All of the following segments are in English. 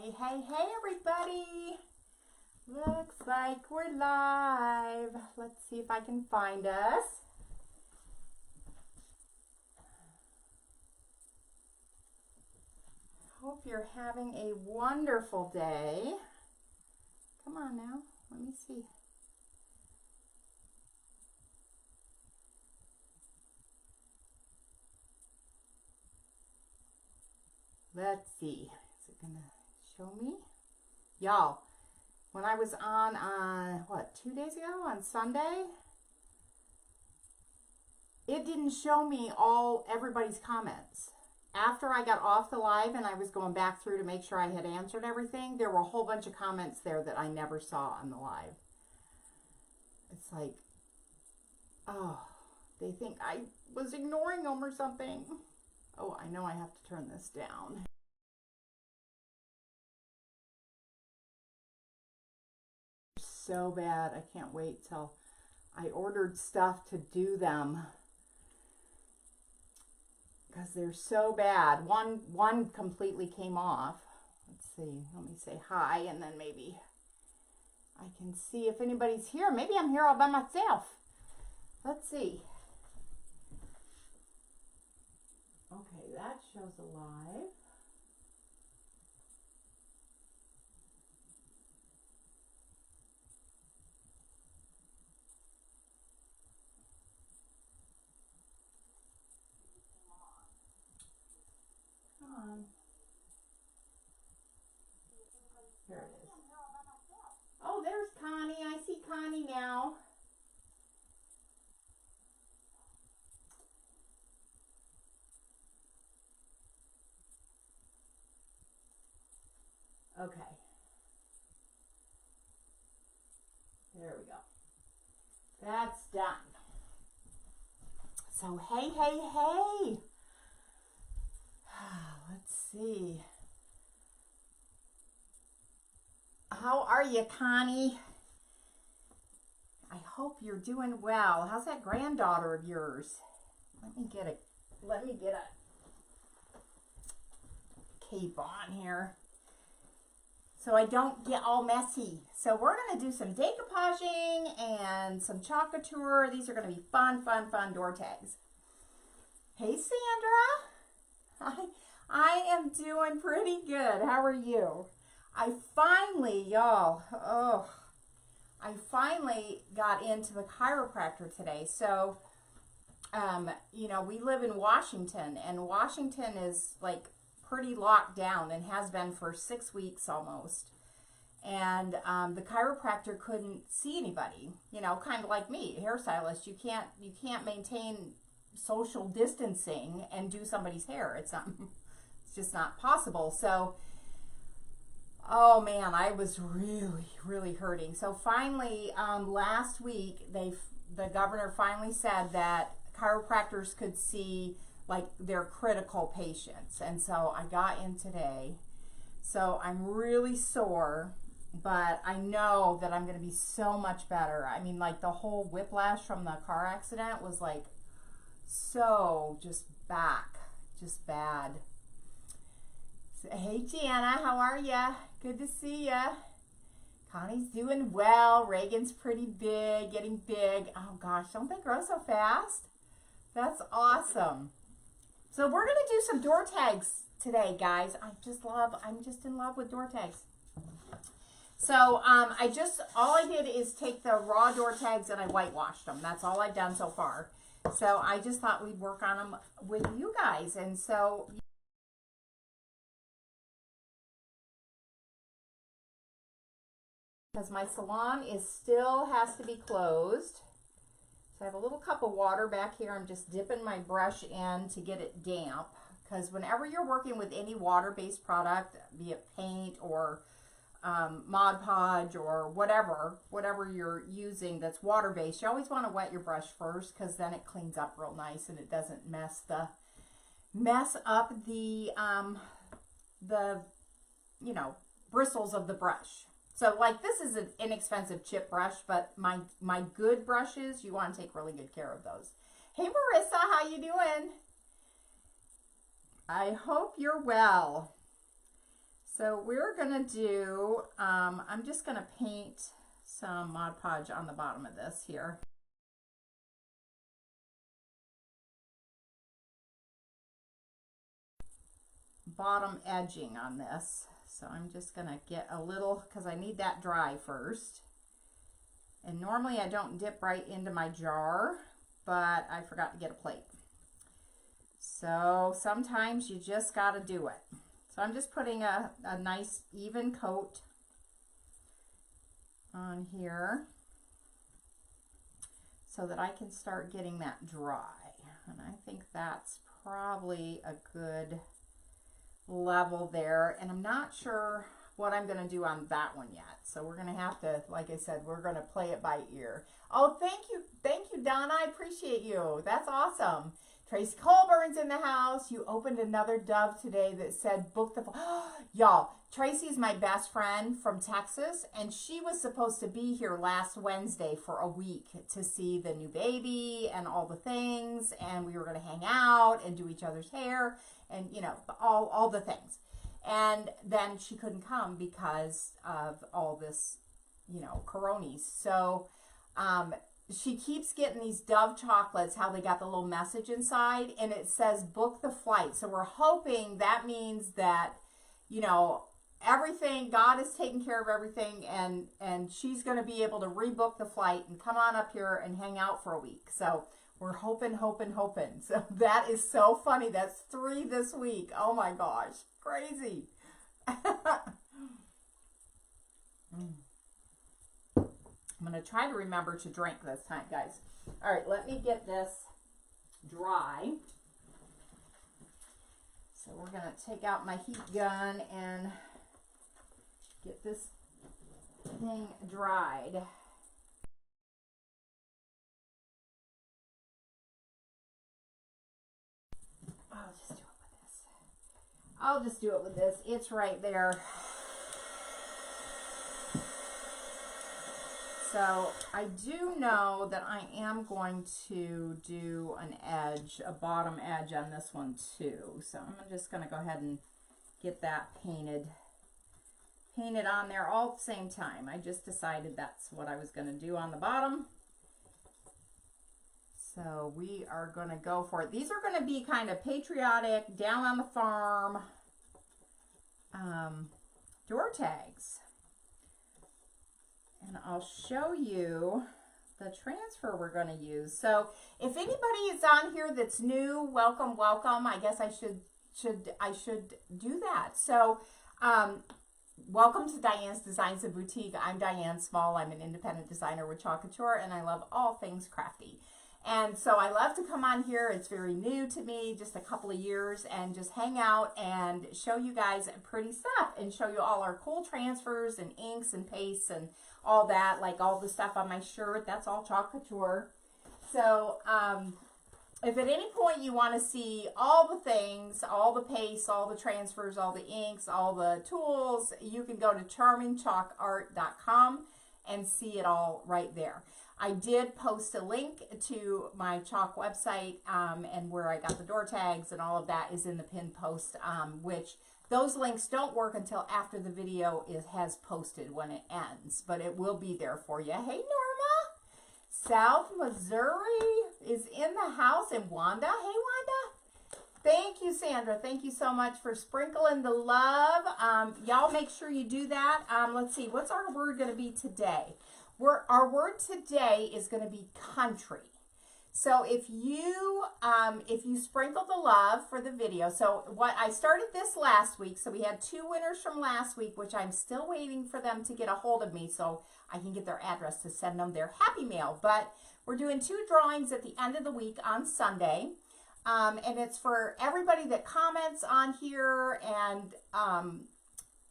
Hey, hey, hey, everybody. Looks like we're live. Let's see if I can find us. Hope you're having a wonderful day. Come on now, let me see. Let's see. Is it gonna show me? Y'all, when I was on, 2 days ago on Sunday, it didn't show me everybody's comments. After I got off the live and I was going back through to make sure I had answered everything, there were a whole bunch of comments there that I never saw on the live. It's like, oh, they think I was ignoring them or something. Oh, I know I have to turn this down. So bad. I can't wait till I ordered stuff to do them because they're so bad. One completely came off. Let's see. Let me say hi and then maybe I can see if anybody's here. Maybe I'm here all by myself. Let's see. Okay, that shows alive. Come on. Here it is. Oh, there's Connie. I see Connie now. Okay. There we go. That's done. So, hey, hey, hey. Let's see. How are you, Connie? I hope you're doing well. How's that granddaughter of yours? Let me get a cape on here so I don't get all messy. So we're going to do some decoupaging and some chalk couture. These are going to be fun door tags. Hey, Sandra. I am doing pretty good. How are you? I finally got into the chiropractor today. So, you know, we live in Washington, and Washington is like pretty locked down and has been for 6 weeks almost. And the chiropractor couldn't see anybody, you know, kind of like me, hairstylist. You can't maintain social distancing and do somebody's hair. It's just not possible. So, oh man, I was really hurting. So finally, last week, the governor finally said that chiropractors could see like their critical patients. And so I got in today. So I'm really sore, but I know that I'm going to be so much better. I mean, like the whole whiplash from the car accident was like so just bad. So, hey Jana, how are ya? Good to see ya. Connie's doing well. Reagan's pretty big, getting big. Oh gosh, don't they grow so fast? That's awesome. So we're gonna do some door tags today, guys. I'm just in love with door tags. So all I did is take the raw door tags and I whitewashed them. That's all I've done so far. So I just thought we'd work on them with you guys. And so because my salon still has to be closed. So I have a little cup of water back here. I'm just dipping my brush in to get it damp. Because whenever you're working with any water-based product, be it paint or Mod Podge or whatever you're using that's water-based, you always want to wet your brush first because then it cleans up real nice and it doesn't mess up the you know, bristles of the brush. So like this is an inexpensive chip brush, but my good brushes, you want to take really good care of those. Hey Marissa, how you doing? I hope you're well. So we're gonna do, I'm just gonna paint some Mod Podge on the bottom of this here. Bottom edging on this. So I'm just gonna get a little, because I need that dry first. And normally I don't dip right into my jar, but I forgot to get a plate. So sometimes you just gotta do it. So I'm just putting a nice even coat on here so that I can start getting that dry. And I think that's probably a good level there. And I'm not sure what I'm going to do on that one yet. So we're going to have to, like I said, we're going to play it by ear. Oh, thank you, Donna. I appreciate you. That's awesome. Tracy Colburn's in the house. You opened another dove today that said book the y'all. Tracy's my best friend from Texas, and she was supposed to be here last Wednesday for a week to see the new baby and all the things, and we were going to hang out and do each other's hair and, you know, all the things. And then she couldn't come because of all this, you know, coronies. So she keeps getting these Dove chocolates, how they got the little message inside, and it says book the flight. So we're hoping that means that, you know, everything, God is taking care of everything, and she's going to be able to rebook the flight and come on up here and hang out for a week. So we're hoping. So that is so funny. That's 3 this week. Oh my gosh. Crazy. I'm going to try to remember to drink this time, guys. All right, let me get this dry. So we're going to take out my heat gun and get this thing dried. I'll just do it with this. It's right there. So I do know that I am going to do an edge, a bottom edge on this one too. So I'm just going to go ahead and get that painted on there all at the same time. I just decided that's what I was going to do on the bottom. So we are going to go for it. These are going to be kind of patriotic, down on the farm door tags. And I'll show you the transfer we're going to use. So if anybody is on here that's new, welcome. I guess I should do that. So welcome to Diane's Designs and Boutique. I'm Diane Small. I'm an independent designer with Couture, and I love all things crafty. And so I love to come on here. It's very new to me, just a couple of years, and just hang out and show you guys pretty stuff and show you all our cool transfers and inks and pastes and all that, like all the stuff on my shirt. That's all Couture. So if at any point you want to see all the things, all the pastes, all the transfers, all the inks, all the tools, you can go to charmingchalkart.com and see it all right there. I did post a link to my chalk website, and where I got the door tags and all of that is in the pinned post, which those links don't work until after the video has posted when it ends, but it will be there for you. Hey, Norma! South Missouri is in the house, and Wanda. Hey, Wanda! Thank you, Sandra. Thank you so much for sprinkling the love. Y'all make sure you do that. Let's see, what's our word going to be today? Our word today is going to be country. So if you sprinkle the love for the video, so what I started this last week, so we had 2 winners from last week, which I'm still waiting for them to get a hold of me so I can get their address to send them their happy mail. But we're doing 2 drawings at the end of the week on Sunday. And it's for everybody that comments on here and,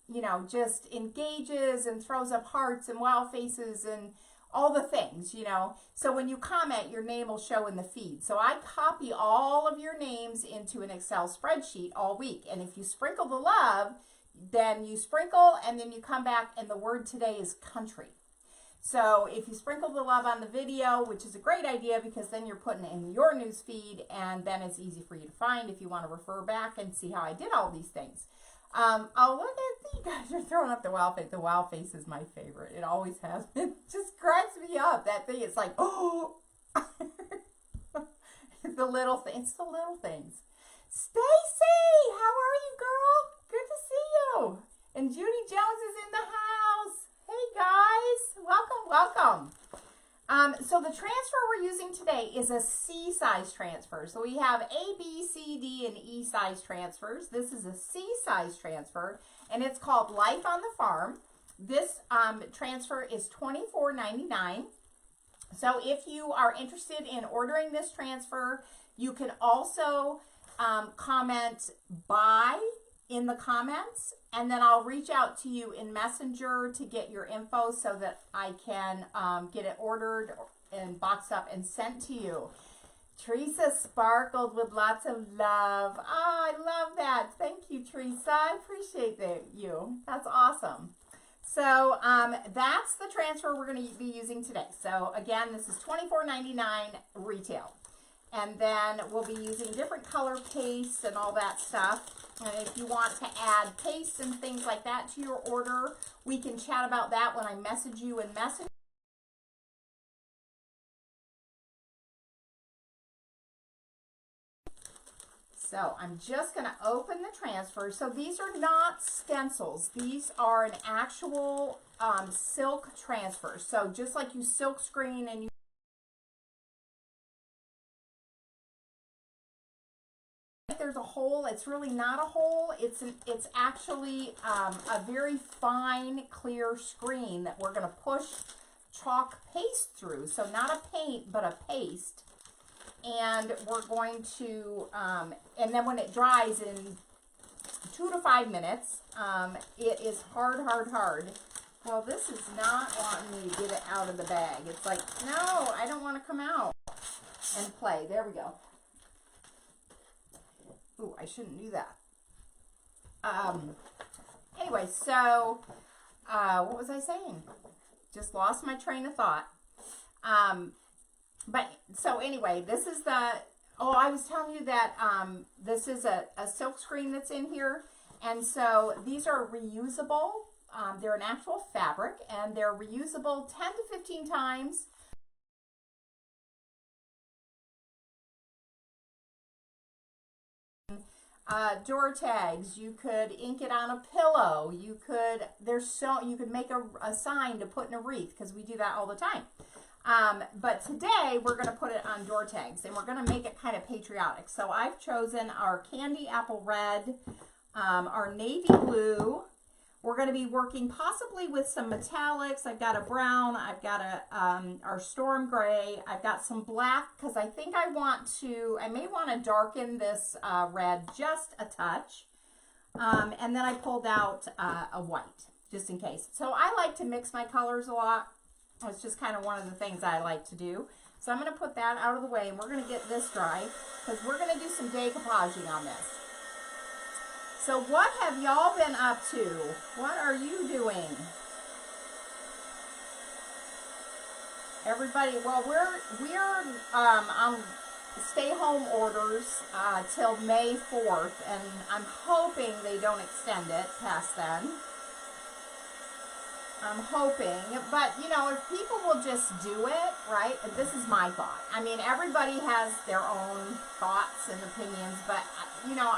you know, just engages and throws up hearts and wow faces and all the things, you know. So when you comment, your name will show in the feed. So I copy all of your names into an Excel spreadsheet all week. And if you sprinkle the love, then you sprinkle and then you come back and the word today is country. So if you sprinkle the love on the video, which is a great idea because then you're putting it in your news feed and then it's easy for you to find if you want to refer back and see how I did all these things. Oh, look at you guys are throwing up the wow face. The wow face is my favorite. It always has been. It just cracks me up. That thing, it's like, oh. The little things. It's the little things. Stacy, how are you, girl? Good to see you. And Judy Jones is in the house. Hey, guys. Welcome, welcome. So the transfer we're using today is a C size transfer. So we have A, B, C, D, and E size transfers. This is a C size transfer, and it's called Life on the Farm. This transfer is $24.99. So if you are interested in ordering this transfer, you can also comment buy in the comments, and then I'll reach out to you in Messenger to get your info so that I can get it ordered and boxed up and sent to you. Teresa sparkled with lots of love. Oh, I love that. Thank you, Teresa. I appreciate you. That's awesome. So that's the transfer we're going to be using today. So again, this is $24.99 retail. And then we'll be using different color pastes and all that stuff. And if you want to add pastes and things like that to your order, we can chat about that when I message you in Messenger. So I'm just going to open the transfer. So these are not stencils. These are an actual silk transfer. So just like you silk screen and you there's a hole, it's really not a hole. It's actually a very fine clear screen that we're going to push chalk paste through. So not a paint, but a paste. And we're going to, and then when it dries in 2 to 5 minutes, it is hard. Well, this is not wanting me to get it out of the bag. It's like, no, I don't want to come out and play. There we go. Ooh, I shouldn't do that. Anyway, so, what was I saying? Just lost my train of thought. But, so anyway, this is the, oh, I was telling you that this is a silk screen that's in here. And so these are reusable. They're an actual fabric, and they're reusable 10 to 15 times. Door tags, you could ink it on a pillow, you could, you could make a sign to put in a wreath, because we do that all the time. But today we're going to put it on door tags, and we're going to make it kind of patriotic. So I've chosen our candy apple red, our navy blue. We're going to be working possibly with some metallics. I've got a brown, I've got our storm gray, I've got some black, because I think I may want to darken this red just a touch. And then I pulled out a white, just in case. So I like to mix my colors a lot. It's just kind of one of the things I like to do. So I'm going to put that out of the way, and we're going to get this dry, because we're going to do some decoupaging on this. So what have y'all been up to? What are you doing? Everybody, well, we're on stay-home orders till May 4th, and I'm hoping they don't extend it past then. I'm hoping, but you know, if people will just do it, right? This is my thought. I mean, everybody has their own thoughts and opinions, but you know,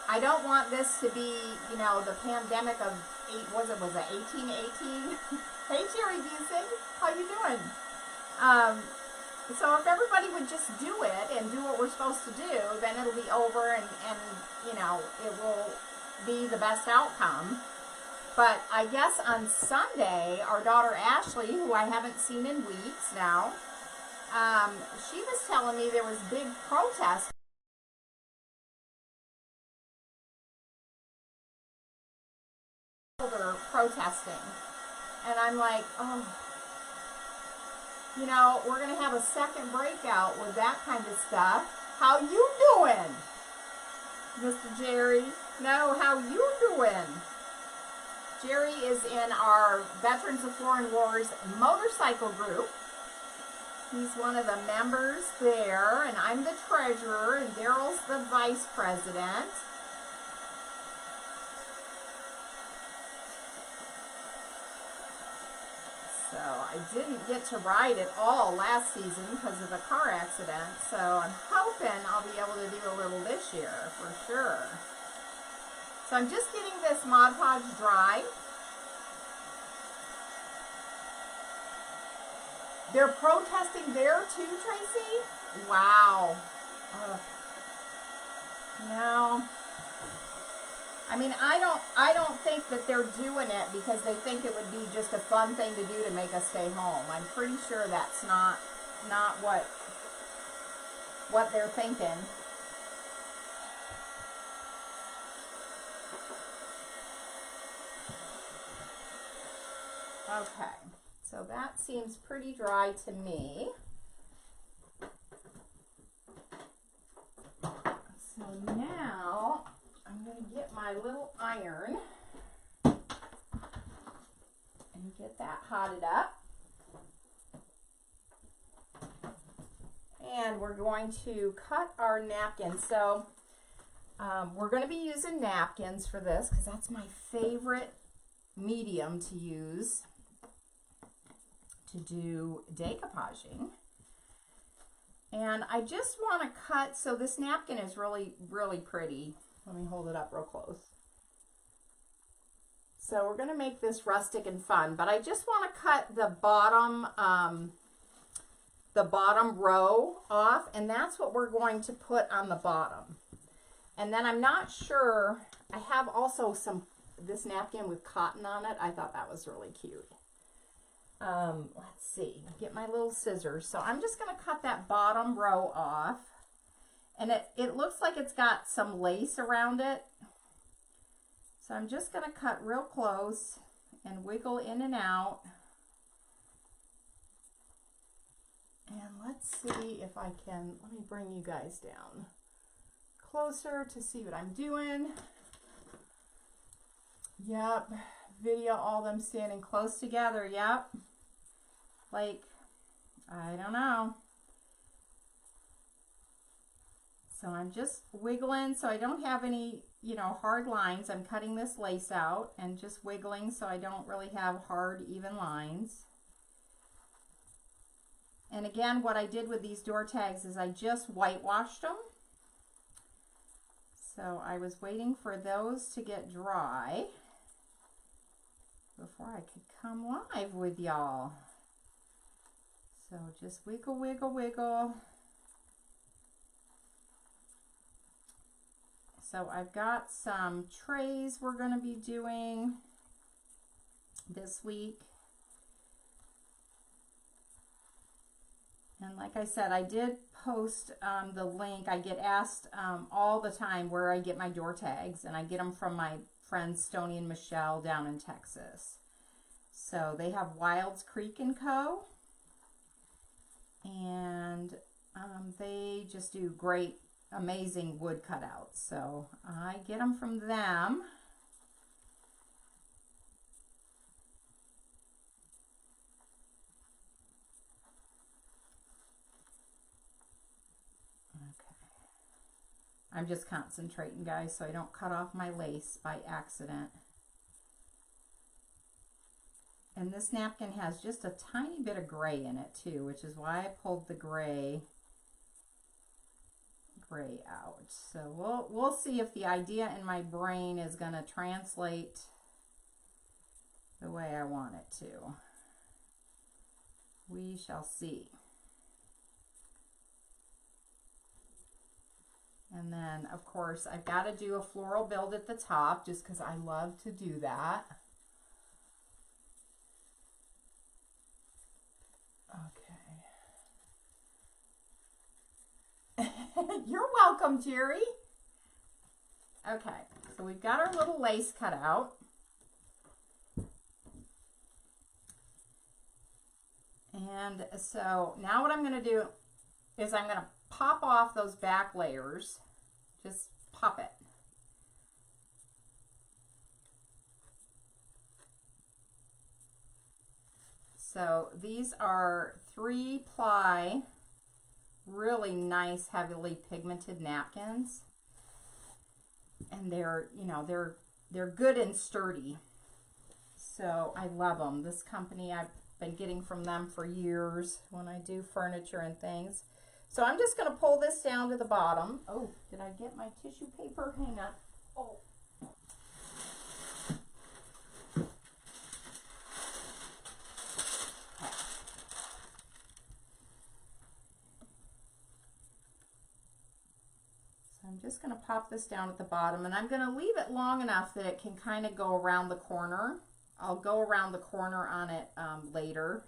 I don't want this to be, you know, the pandemic of, was it 1818? Hey, Jerry Busey, how you doing? So if everybody would just do it and do what we're supposed to do, then it'll be over, and you know, it will be the best outcome. But I guess on Sunday, our daughter Ashley, who I haven't seen in weeks now, she was telling me there was big protests. Protesting, and I'm like, oh, you know, we're gonna have a second breakout with that kind of stuff. How you doing, Mr. Jerry? No, how you doing? Jerry is in our Veterans of Foreign Wars motorcycle group. He's one of the members there, and I'm the treasurer, and Daryl's the vice president. I didn't get to ride it all last season because of the car accident, so I'm hoping I'll be able to do a little this year for sure. So I'm just getting this Mod Podge dry. They're protesting there too, Tracy? Wow. No. I mean, I don't think that they're doing it because they think it would be just a fun thing to do to make us stay home. I'm pretty sure that's not what they're thinking. Okay, so that seems pretty dry to me. So now I'm going to get my little iron and get that hotted up. And we're going to cut our napkins. So we're going to be using napkins for this because that's my favorite medium to use to do decoupaging. And I just want to cut, so this napkin is really, really pretty. Let me hold it up real close. So we're going to make this rustic and fun, but I just want to cut the bottom row off, and that's what we're going to put on the bottom. And then I'm not sure, I have also this napkin with cotton on it. I thought that was really cute. Let's see, get my little scissors. So I'm just going to cut that bottom row off. And it looks like it's got some lace around it. So I'm just going to cut real close and wiggle in and out. And let's see if I can, let me bring you guys down closer to see what I'm doing. Yep, video all them standing close together, yep. Like, I don't know. So I'm just wiggling so I don't have any, hard lines. I'm cutting this lace out and just wiggling so I don't really have hard, even lines. And again, what I did with these door tags is I just whitewashed them. So I was waiting for those to get dry before I could come live with y'all. So just wiggle, wiggle, wiggle. So I've got some trays we're going to be doing this week. And like I said, I did post the link. I get asked all the time where I get my door tags, and I get them from my friends Stoney and Michelle down in Texas. So they have Wilds Creek & Co. And they just do great, amazing wood cutouts. So I get them from them. I'm just concentrating, guys, so I don't cut off my lace by accident. And this napkin has just a tiny bit of gray in it too, which is why I pulled the gray out. So we'll see if the idea in my brain is going to translate the way I want it to. We shall see. And then, of course, I've got to do a floral build at the top just because I love to do that. Okay. You're welcome, Jerry. Okay, so we've got our little lace cut out. And so now what I'm going to do is I'm going to pop off those back layers. Just pop it. So these are 3-ply, really nice, heavily pigmented napkins. And they're, they're good and sturdy. So I love them. This company, been getting from them for years when I do furniture and things. So I'm just going to pull this down to the bottom. Oh, did I get my tissue paper? Hang on. Oh. I'm just going to pop this down at the bottom, and I'm going to leave it long enough that it can kind of go around the corner. I'll go around the corner on it later.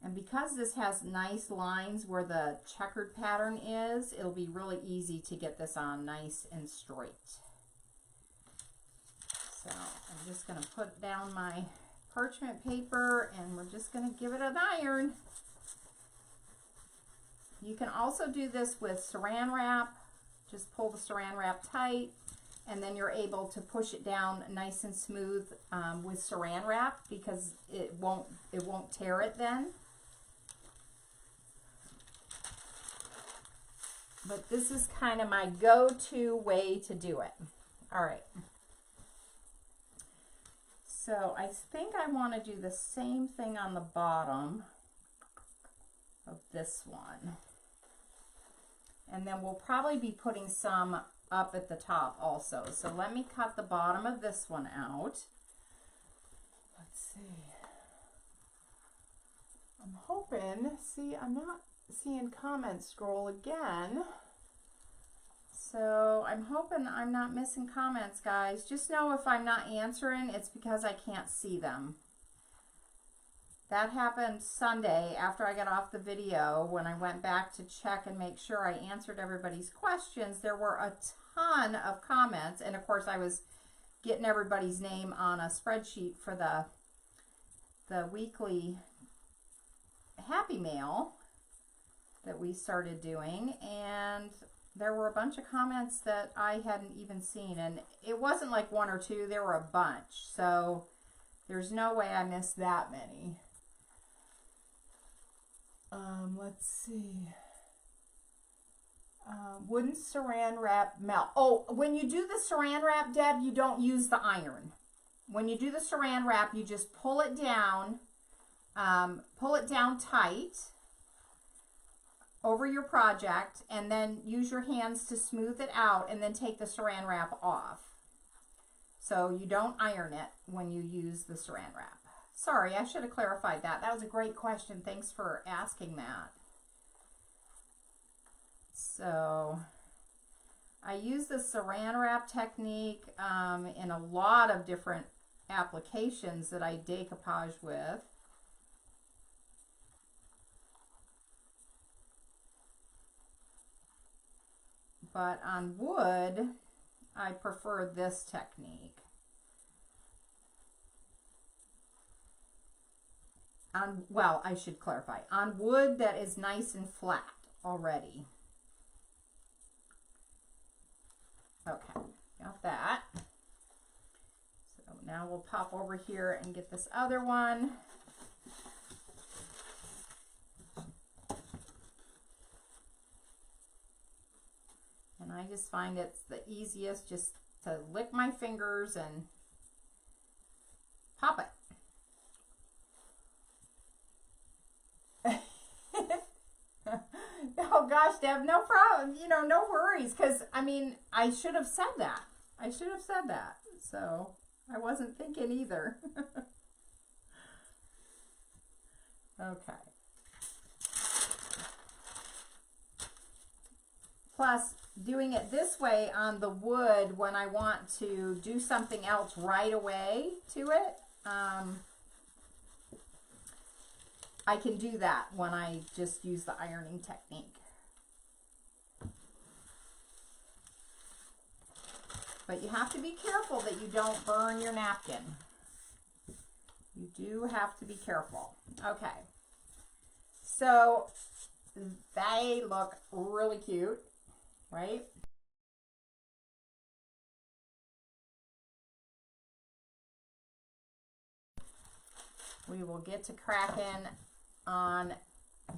And because this has nice lines where the checkered pattern is, it'll be really easy to get this on nice and straight. So I'm just going to put down my parchment paper, and we're just going to give it an iron. You can also do this with saran wrap. Just pull the saran wrap tight, and then you're able to push it down nice and smooth with saran wrap, because it won't tear it then. But this is kind of my go-to way to do it. All right. So I think I want to do the same thing on the bottom of this one. And then we'll probably be putting some up at the top also. So let me cut the bottom of this one out. Let's see. I'm hoping, see, I'm not seeing comments scroll again. So I'm hoping I'm not missing comments, guys. Just know if I'm not answering, it's because I can't see them. That happened Sunday after I got off the video. When I went back to check and make sure I answered everybody's questions, there were a ton of comments. And of course I was getting everybody's name on a spreadsheet for the weekly Happy Mail that we started doing. And there were a bunch of comments that I hadn't even seen. And it wasn't like one or two, there were a bunch. So there's no way I missed that many. Let's see. Wouldn't saran wrap melt? Oh, when you do the saran wrap, Deb, you don't use the iron. When you do the saran wrap, you just pull it down tight over your project, and then use your hands to smooth it out, and then take the saran wrap off. So you don't iron it when you use the saran wrap. Sorry, I should have clarified that. That was a great question. Thanks for asking that. So I use the saran wrap technique in a lot of different applications that I decoupage with. But on wood, I prefer this technique. Well, I should clarify. On wood that is nice and flat already. Okay, got that. So now we'll pop over here and get this other one. And I just find it's the easiest just to lick my fingers and pop it. Oh gosh, Deb, no problem. You know, no worries. Because, I mean, I should have said that. I should have said that. So, I wasn't thinking either. Okay. Plus, doing it this way on the wood when I want to do something else right away to it, I can do that when I just use the ironing technique. But you have to be careful that you don't burn your napkin. You do have to be careful. Okay. So they look really cute, right? We will get to cracking on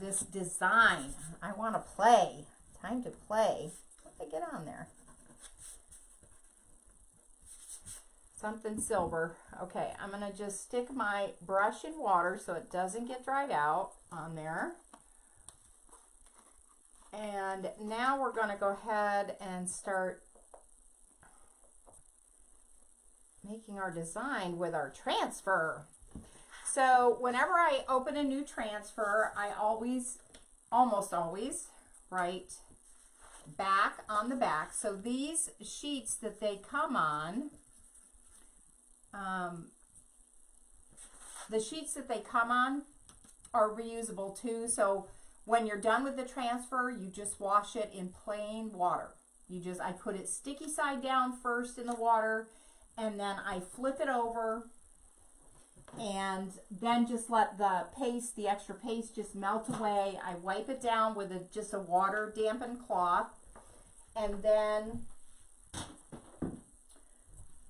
this design. I want to play. Time to play. What did I get on there? something silver. Okay, I'm gonna just stick my brush in water so it doesn't get dried out on there. And now we're gonna go ahead and start making our design with our transfer. So whenever I open a new transfer, I almost always write back on the back. So these sheets that they come on, the sheets that they come on are reusable too. So when you're done with the transfer, you just wash it in plain water. I put it sticky side down first in the water, and then I flip it over, and then just let the paste, the extra paste, just melt away. I wipe it down with just a water dampened cloth, and then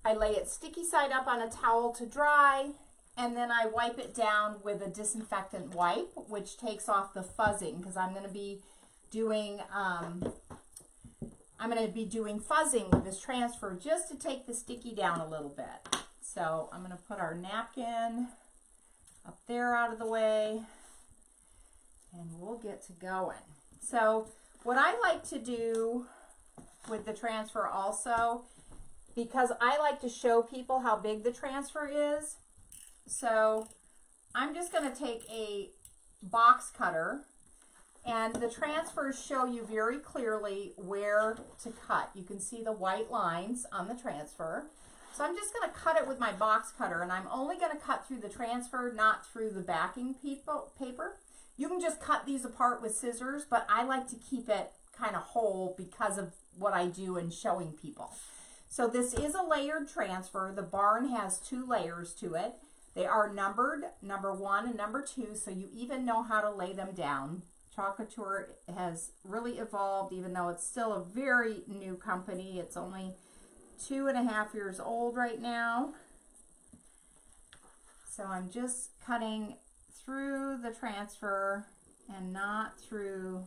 I lay it sticky side up on a towel to dry, and then I wipe it down with a disinfectant wipe, which takes off the fuzzing, because I'm going to be doing fuzzing with this transfer just to take the sticky down a little bit. So I'm going to put our napkin up there out of the way, and we'll get to going. So what I like to do with the transfer also, because I like to show people how big the transfer is, so I'm just going to take a box cutter, and the transfers show you very clearly where to cut. You can see the white lines on the transfer. So I'm just going to cut it with my box cutter, and I'm only going to cut through the transfer, not through the backing paper. You can just cut these apart with scissors, but I like to keep it kind of whole because of what I do in showing people. So this is a layered transfer. The barn has 2 layers to it. They are numbered, number 1 and number 2, so you even know how to lay them down. Couture has really evolved, even though it's still a very new company. It's only 2.5 years old right now. So I'm just cutting through the transfer and not through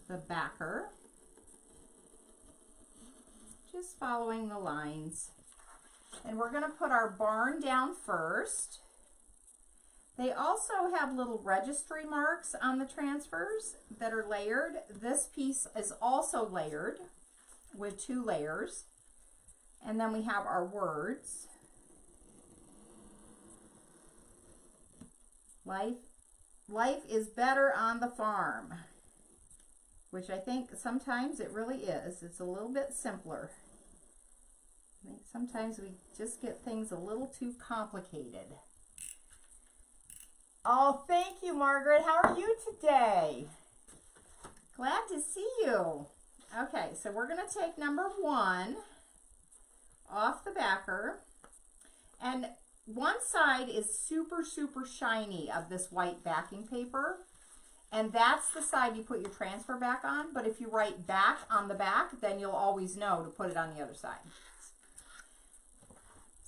the backer. Just following the lines. And we're going to put our barn down first. They also have little registry marks on the transfers that are layered. This piece is also layered with 2 layers. And then we have our words. Life is better on the farm, which I think sometimes it really is. It's a little bit simpler. I think sometimes we just get things a little too complicated. Oh, thank you, Margaret. How are you today? Glad to see you. Okay, so we're going to take number 1 off the backer. And one side is super, super shiny of this white backing paper. And that's the side you put your transfer back on. But if you write back on the back, then you'll always know to put it on the other side.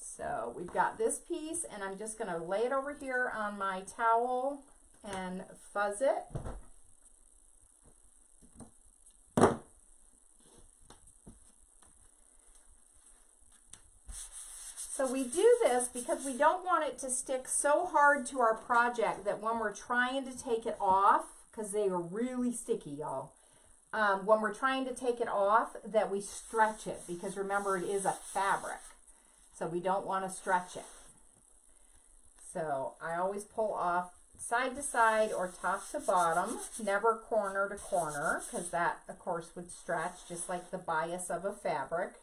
So we've got this piece, and I'm just going to lay it over here on my towel and fuzz it. So we do this because we don't want it to stick so hard to our project that when we're trying to take it off, because they are really sticky, y'all, when we're trying to take it off, that we stretch it, because remember, it is a fabric. So we don't want to stretch it. So I always pull off side to side or top to bottom, never corner to corner, because that, of course, would stretch just like the bias of a fabric.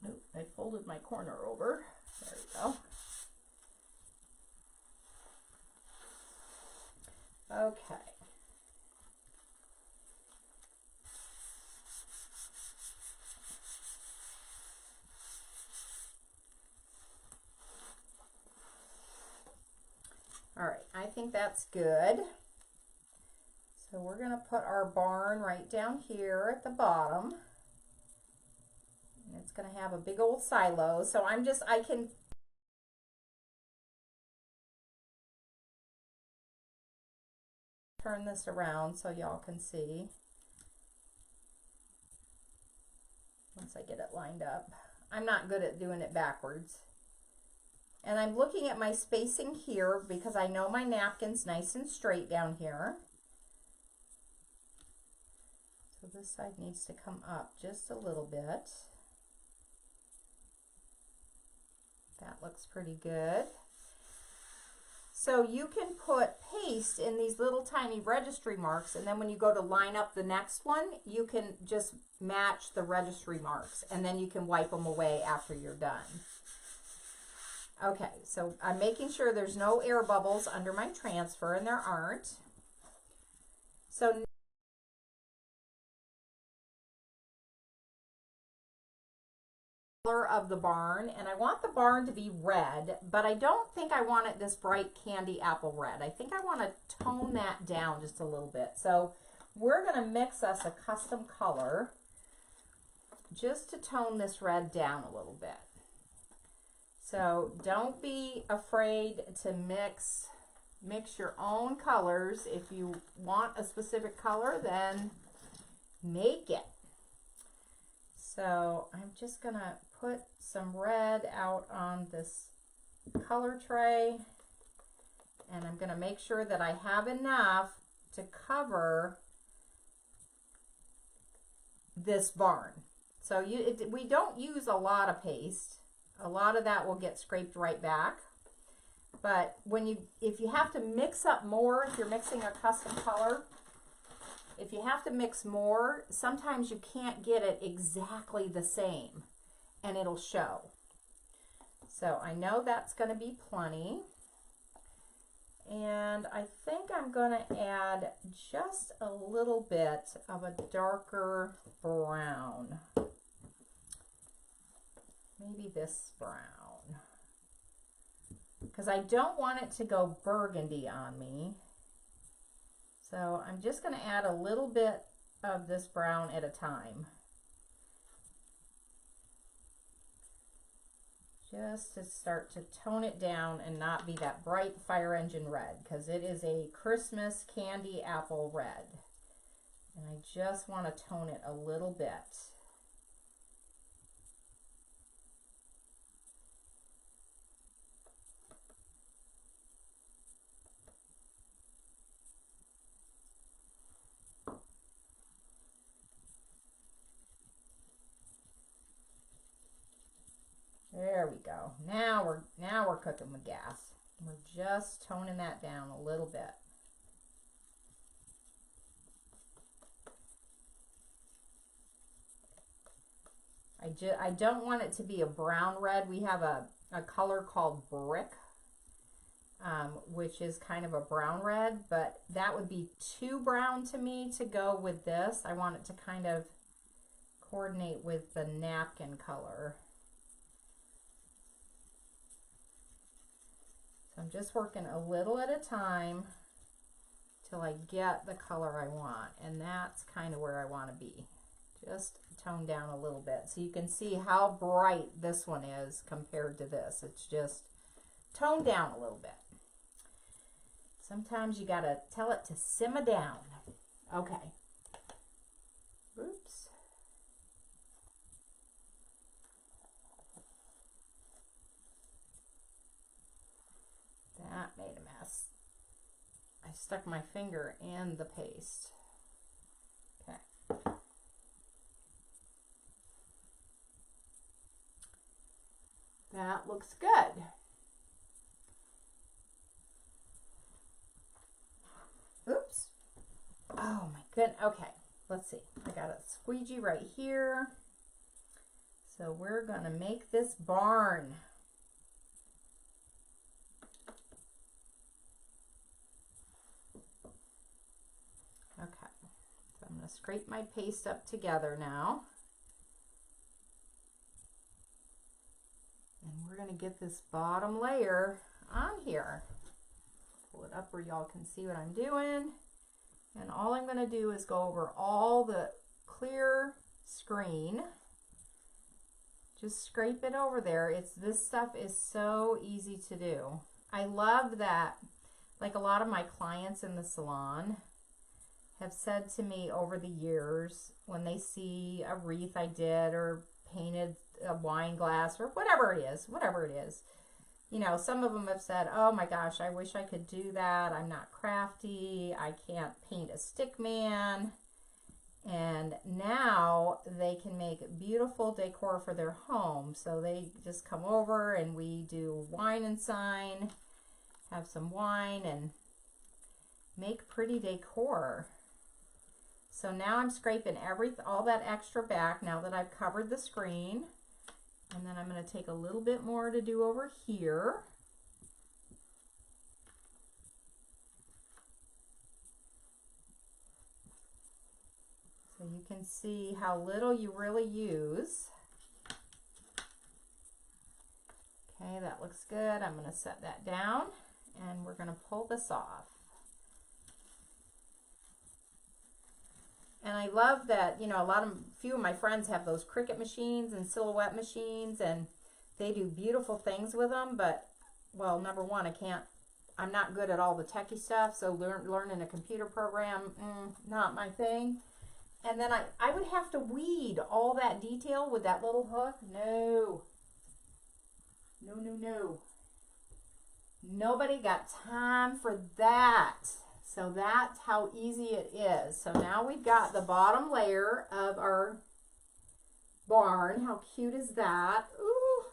Nope, I folded my corner over. There we go. Okay. All right, I think that's good. So we're going to put our barn right down here at the bottom. And it's going to have a big old silo. So I can turn this around so y'all can see. once I get it lined up. I'm not good at doing it backwards. And I'm looking at my spacing here because I know my napkin's nice and straight down here. So this side needs to come up just a little bit. That looks pretty good. So you can put paste in these little tiny registry marks, and then when you go to line up the next one, you can just match the registry marks, and then you can wipe them away after you're done. Okay, so I'm making sure there's no air bubbles under my transfer, and there aren't. So color of the barn, and I want the barn to be red, but I don't think I want it this bright candy apple red. I think I want to tone that down just a little bit. So we're going to mix us a custom color just to tone this red down a little bit. So don't be afraid to mix your own colors. If you want a specific color, then make it. So I'm just gonna put some red out on this color tray, and I'm gonna make sure that I have enough to cover this barn. So we don't use a lot of paste. A lot of that will get scraped right back. But if you have to mix up more, if you're mixing a custom color, if you have to mix more, sometimes you can't get it exactly the same, and it'll show. So I know that's going to be plenty. And I think I'm going to add just a little bit of a darker brown. Maybe this brown. Because I don't want it to go burgundy on me. So I'm just going to add a little bit of this brown at a time. Just to start to tone it down and not be that bright fire engine red, because it is a Christmas candy apple red. And I just want to tone it a little bit. There we go. Now we're cooking with gas. We're just toning that down a little bit. I don't want it to be a brown red. We have a color called brick, which is kind of a brown red, but that would be too brown to me to go with this. I want it to kind of coordinate with the napkin color. So I'm just working a little at a time till I get the color I want, and that's kind of where I want to be. Just tone down a little bit so you can see how bright this one is compared to this. It's just toned down a little bit. Sometimes you gotta tell it to simmer down. Okay. Oops. That made a mess. I stuck my finger in the paste. Okay. That looks good. Oops. Oh my goodness. Okay, let's see. I got a squeegee right here. So we're gonna make this barn. Okay, so I'm going to scrape my paste up together now. And we're going to get this bottom layer on here. Pull it up where y'all can see what I'm doing. And all I'm going to do is go over all the clear screen. Just scrape it over there. This stuff is so easy to do. I love that, like a lot of my clients in the salon, have said to me over the years when they see a wreath I did or painted a wine glass or whatever it is, you know, some of them have said, oh my gosh, I wish I could do that. I'm not crafty. I can't paint a stick man. And now they can make beautiful decor for their home. So they just come over and we do wine and sign, have some wine and make pretty decor. So now I'm scraping all that extra back now that I've covered the screen. And then I'm going to take a little bit more to do over here. So you can see how little you really use. Okay, that looks good. I'm going to set that down and we're going to pull this off. And I love that, you know, few of my friends have those Cricut machines and silhouette machines, and they do beautiful things with them. But, well, number one, I'm not good at all the techie stuff, so learning a computer program, not my thing. And then I would have to weed all that detail with that little hook. No. No, no, no. Nobody got time for that. So that's how easy it is. So now we've got the bottom layer of our barn. How cute is that? Ooh.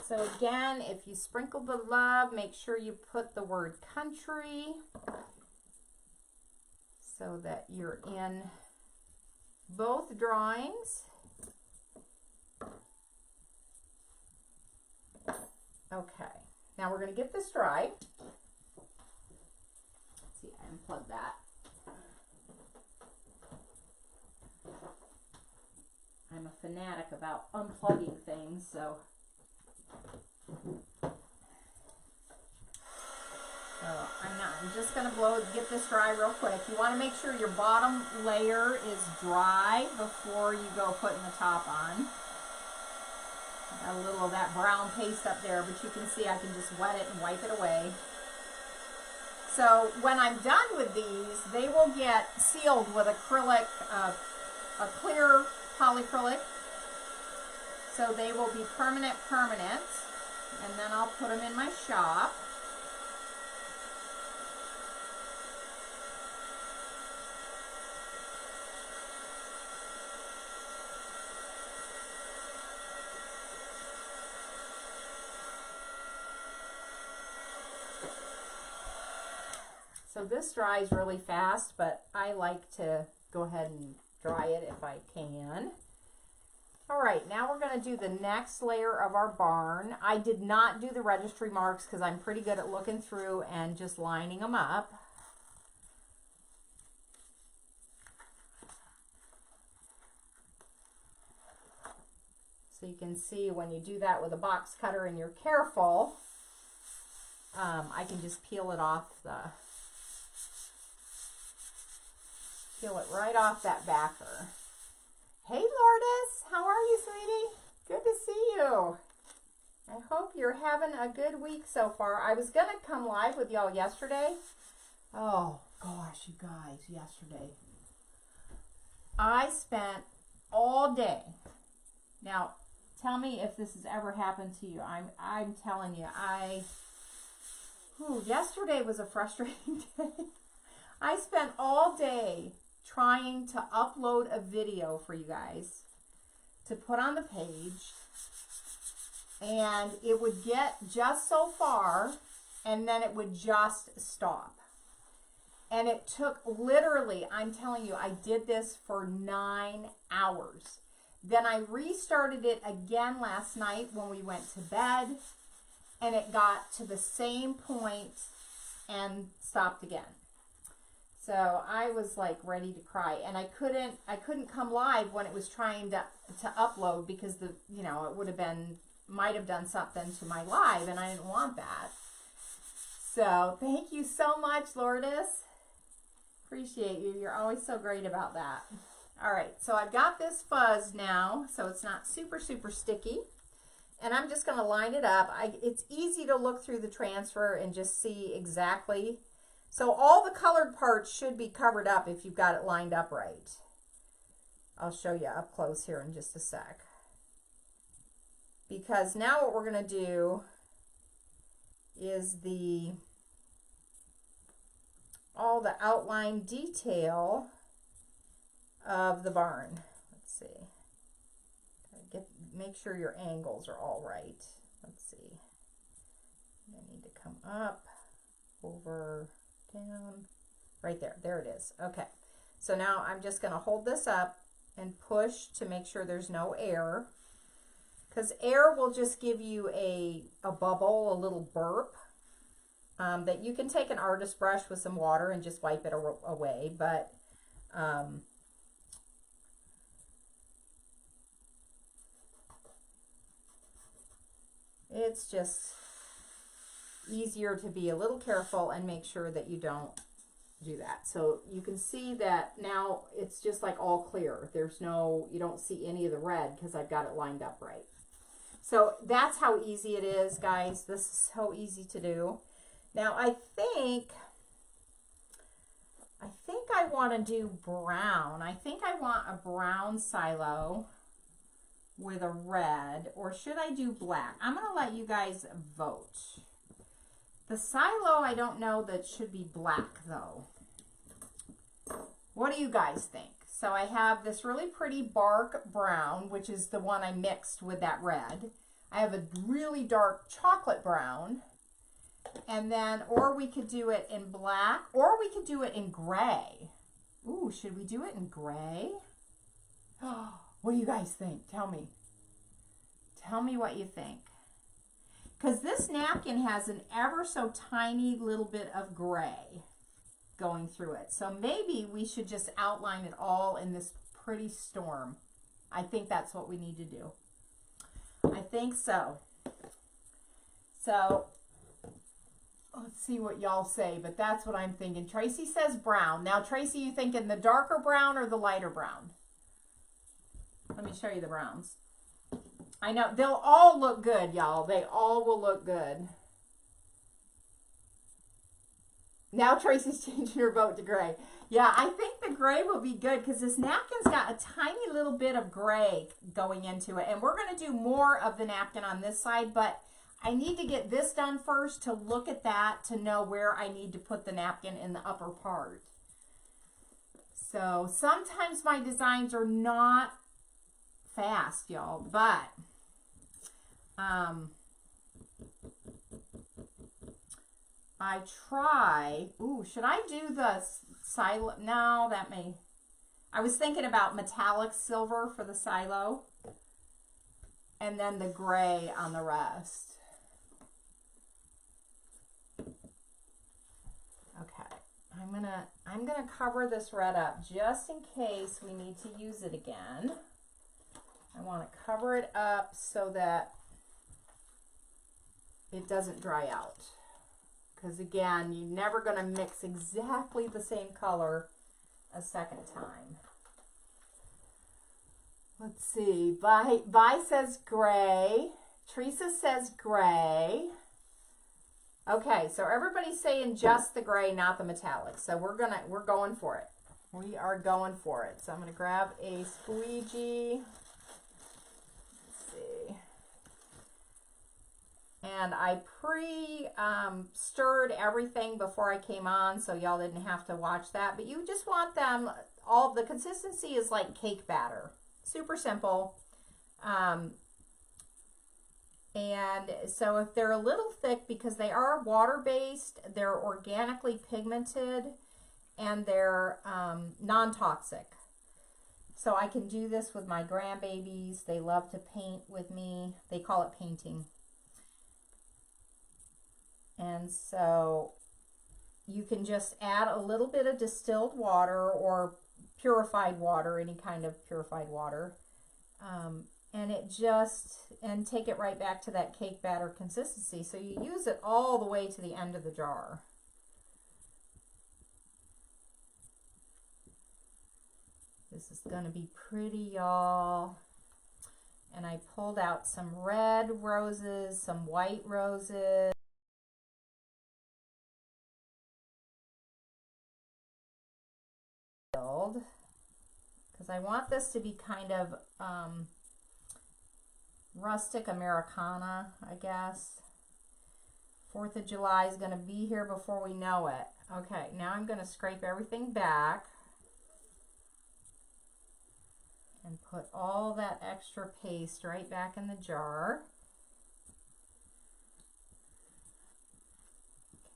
So again, if you sprinkle the love, make sure you put the word country so that you're in both drawings. Okay. Now we're going to get this dry. Let's see, I unplugged that. I'm a fanatic about unplugging things, so. I'm just going to get this dry real quick. You want to make sure your bottom layer is dry before you go putting the top on. Got a little of that brown paste up there, but you can see I can just wet it and wipe it away. So when I'm done with these, they will get sealed with acrylic, a clear polyacrylic. So they will be permanent, and then I'll put them in my shop. So this dries really fast, but I like to go ahead and dry it if I can. All right, now we're going to do the next layer of our barn. I did not do the registry marks because I'm pretty good at looking through and just lining them up. So you can see when you do that with a box cutter and you're careful, I can just peel it right off that backer. Hey Lourdes, how are you, sweetie? Good to see you. I hope you're having a good week so far. I was gonna come live with y'all yesterday. Oh gosh, you guys, yesterday. I spent all day. Now, tell me if this has ever happened to you. I'm telling you, yesterday was a frustrating day. I spent all day trying to upload a video for you guys to put on the page, and it would get just so far and then it would just stop. And it took literally, I'm telling you, I did this for 9 hours. Then I restarted it again last night when we went to bed, and it got to the same point and stopped again. So I was like ready to cry, and I couldn't come live when it was trying to upload because it might have done something to my live, and I didn't want that. So thank you so much, Lourdes. Appreciate you. You're always so great about that. All right, so I've got this fuzz now, so it's not super, super sticky. And I'm just going to line it up. It's easy to look through the transfer and just see exactly So all the colored parts should be covered up if you've got it lined up right. I'll show you up close here in just a sec. Because now what we're going to do is all the outline detail of the barn. Let's see. Make sure your angles are all right. Let's see. I need to come up, over, down, right there. There it is. Okay. So now I'm just going to hold this up and push to make sure there's no air. Because air will just give you a bubble, a little burp. That you can take an artist brush with some water and just wipe it away. But it's just easier to be a little careful and make sure that you don't do that. So you can see that now it's just like all clear. There's no, you don't see any of the red because I've got it lined up right. So that's how easy it is, guys. This is so easy to do. Now I think I want to do brown. I think I want a brown silo with a red, or should I do black? I'm going to let you guys vote. The silo, I don't know that should be black though. What do you guys think? So I have this really pretty bark brown, which is the one I mixed with that red. I have a really dark chocolate brown. And then, or we could do it in black, or we could do it in gray. Ooh, should we do it in gray? What do you guys think? Tell me. Tell me what you think. Because this napkin has an ever so tiny little bit of gray going through it. So maybe we should just outline it all in this pretty storm. I think that's what we need to do. I think so. So let's see what y'all say, but that's what I'm thinking. Tracy says brown. Now, Tracy, you thinking the darker brown or the lighter brown? Let me show you the browns. I know they'll all look good, y'all. They all will look good. Now Tracy's changing her vote to gray. Yeah, I think the gray will be good because this napkin's got a tiny little bit of gray going into it. And we're going to do more of the napkin on this side, but I need to get this done first to look at that to know where I need to put the napkin in the upper part. So sometimes my designs are not fast, y'all, but I try. Ooh, should I do the silo? No, that may. I was thinking about metallic silver for the silo and then the gray on the rest. Okay, I'm gonna cover this red up just in case we need to use it again. I want to cover it up so that it doesn't dry out. Because again, you're never going to mix exactly the same color a second time. Let's see. Vi says gray. Teresa says gray. Okay, so everybody's saying just the gray, not the metallic. So we're going for it. We are going for it. So I'm going to grab a squeegee. And I stirred everything before I came on, so y'all didn't have to watch that. But you just want them, the consistency is like cake batter. Super simple. And so if they're a little thick, because they are water-based, they're organically pigmented, and they're non-toxic. So I can do this with my grandbabies. They love to paint with me. They call it painting. And so you can just add a little bit of distilled water or purified water, any kind of purified water. And take it right back to that cake batter consistency. So you use it all the way to the end of the jar. This is going to be pretty, y'all. And I pulled out some red roses, some white roses. because I want this to be kind of rustic Americana, I guess. 4th of July is going to be here before we know it. Okay, now I'm going to scrape everything back and put all that extra paste right back in the jar.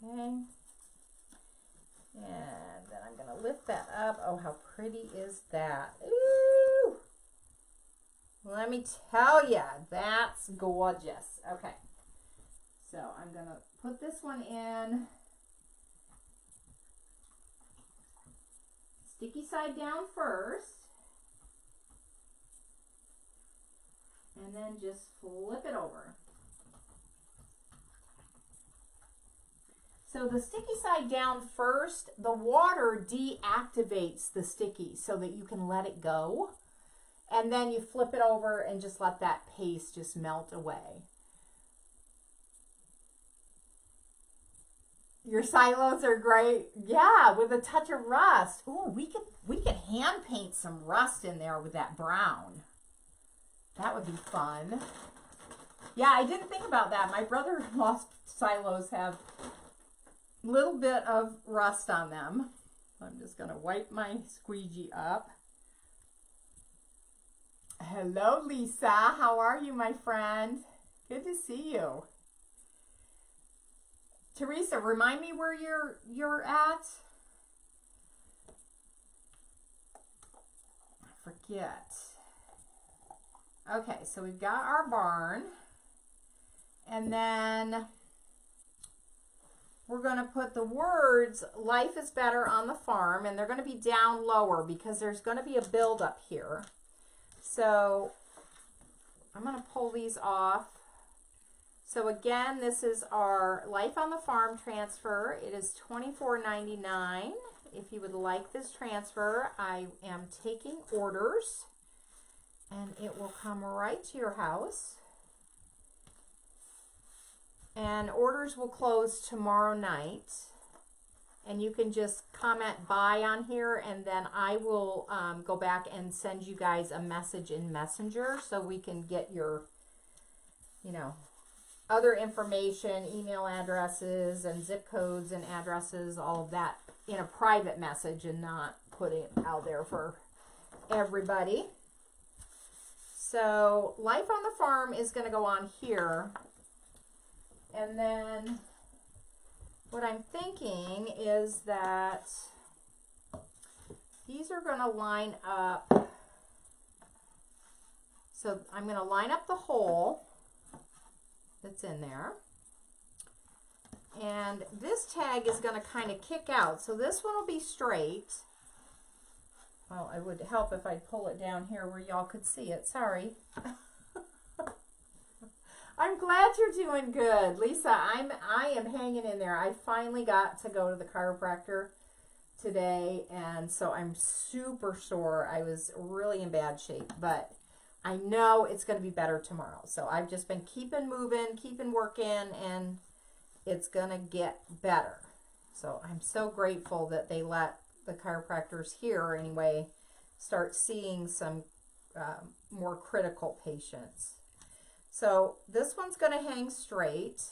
Okay. And then I'm going to lift that up. Oh, how pretty is that? Ooh! Let me tell you, that's gorgeous. Okay. So I'm going to put this one in. Sticky side down first. And then just flip it over. So the sticky side down first, the water deactivates the sticky so that you can let it go. And then you flip it over and just let that paste just melt away. Your silos are great. Yeah, with a touch of rust. Ooh, we could hand paint some rust in there with that brown. That would be fun. Yeah, I didn't think about that. My brother-in-law's silos have a little bit of rust on them. I'm just going to wipe my squeegee up. Hello, Lisa. How are you, my friend? Good to see you. Teresa, remind me where you're at. I forget. Okay, so we've got our barn. And then we're going to put the words, life is better on the farm, and they're going to be down lower because there's going to be a buildup here. So I'm going to pull these off. So again, this is our Life on the Farm transfer. It is $24.99. If you would like this transfer, I am taking orders, and it will come right to your house. And orders will close tomorrow night. And you can just comment buy on here, and then I will go back and send you guys a message in Messenger so we can get your, other information, email addresses and zip codes and addresses, all of that in a private message and not put it out there for everybody. So Life on the Farm is going to go on here. And then what I'm thinking is that these are going to line up. So I'm going to line up the hole that's in there. And this tag is going to kind of kick out. So this one will be straight. Well, it would help if I pull it down here where y'all could see it. Sorry. I'm glad you're doing good. Lisa, I am hanging in there. I finally got to go to the chiropractor today, and so I'm super sore. I was really in bad shape, but I know it's going to be better tomorrow. So I've just been keeping moving, keeping working, and it's going to get better. So I'm so grateful that they let the chiropractors here anyway start seeing some more critical patients. So this one's going to hang straight,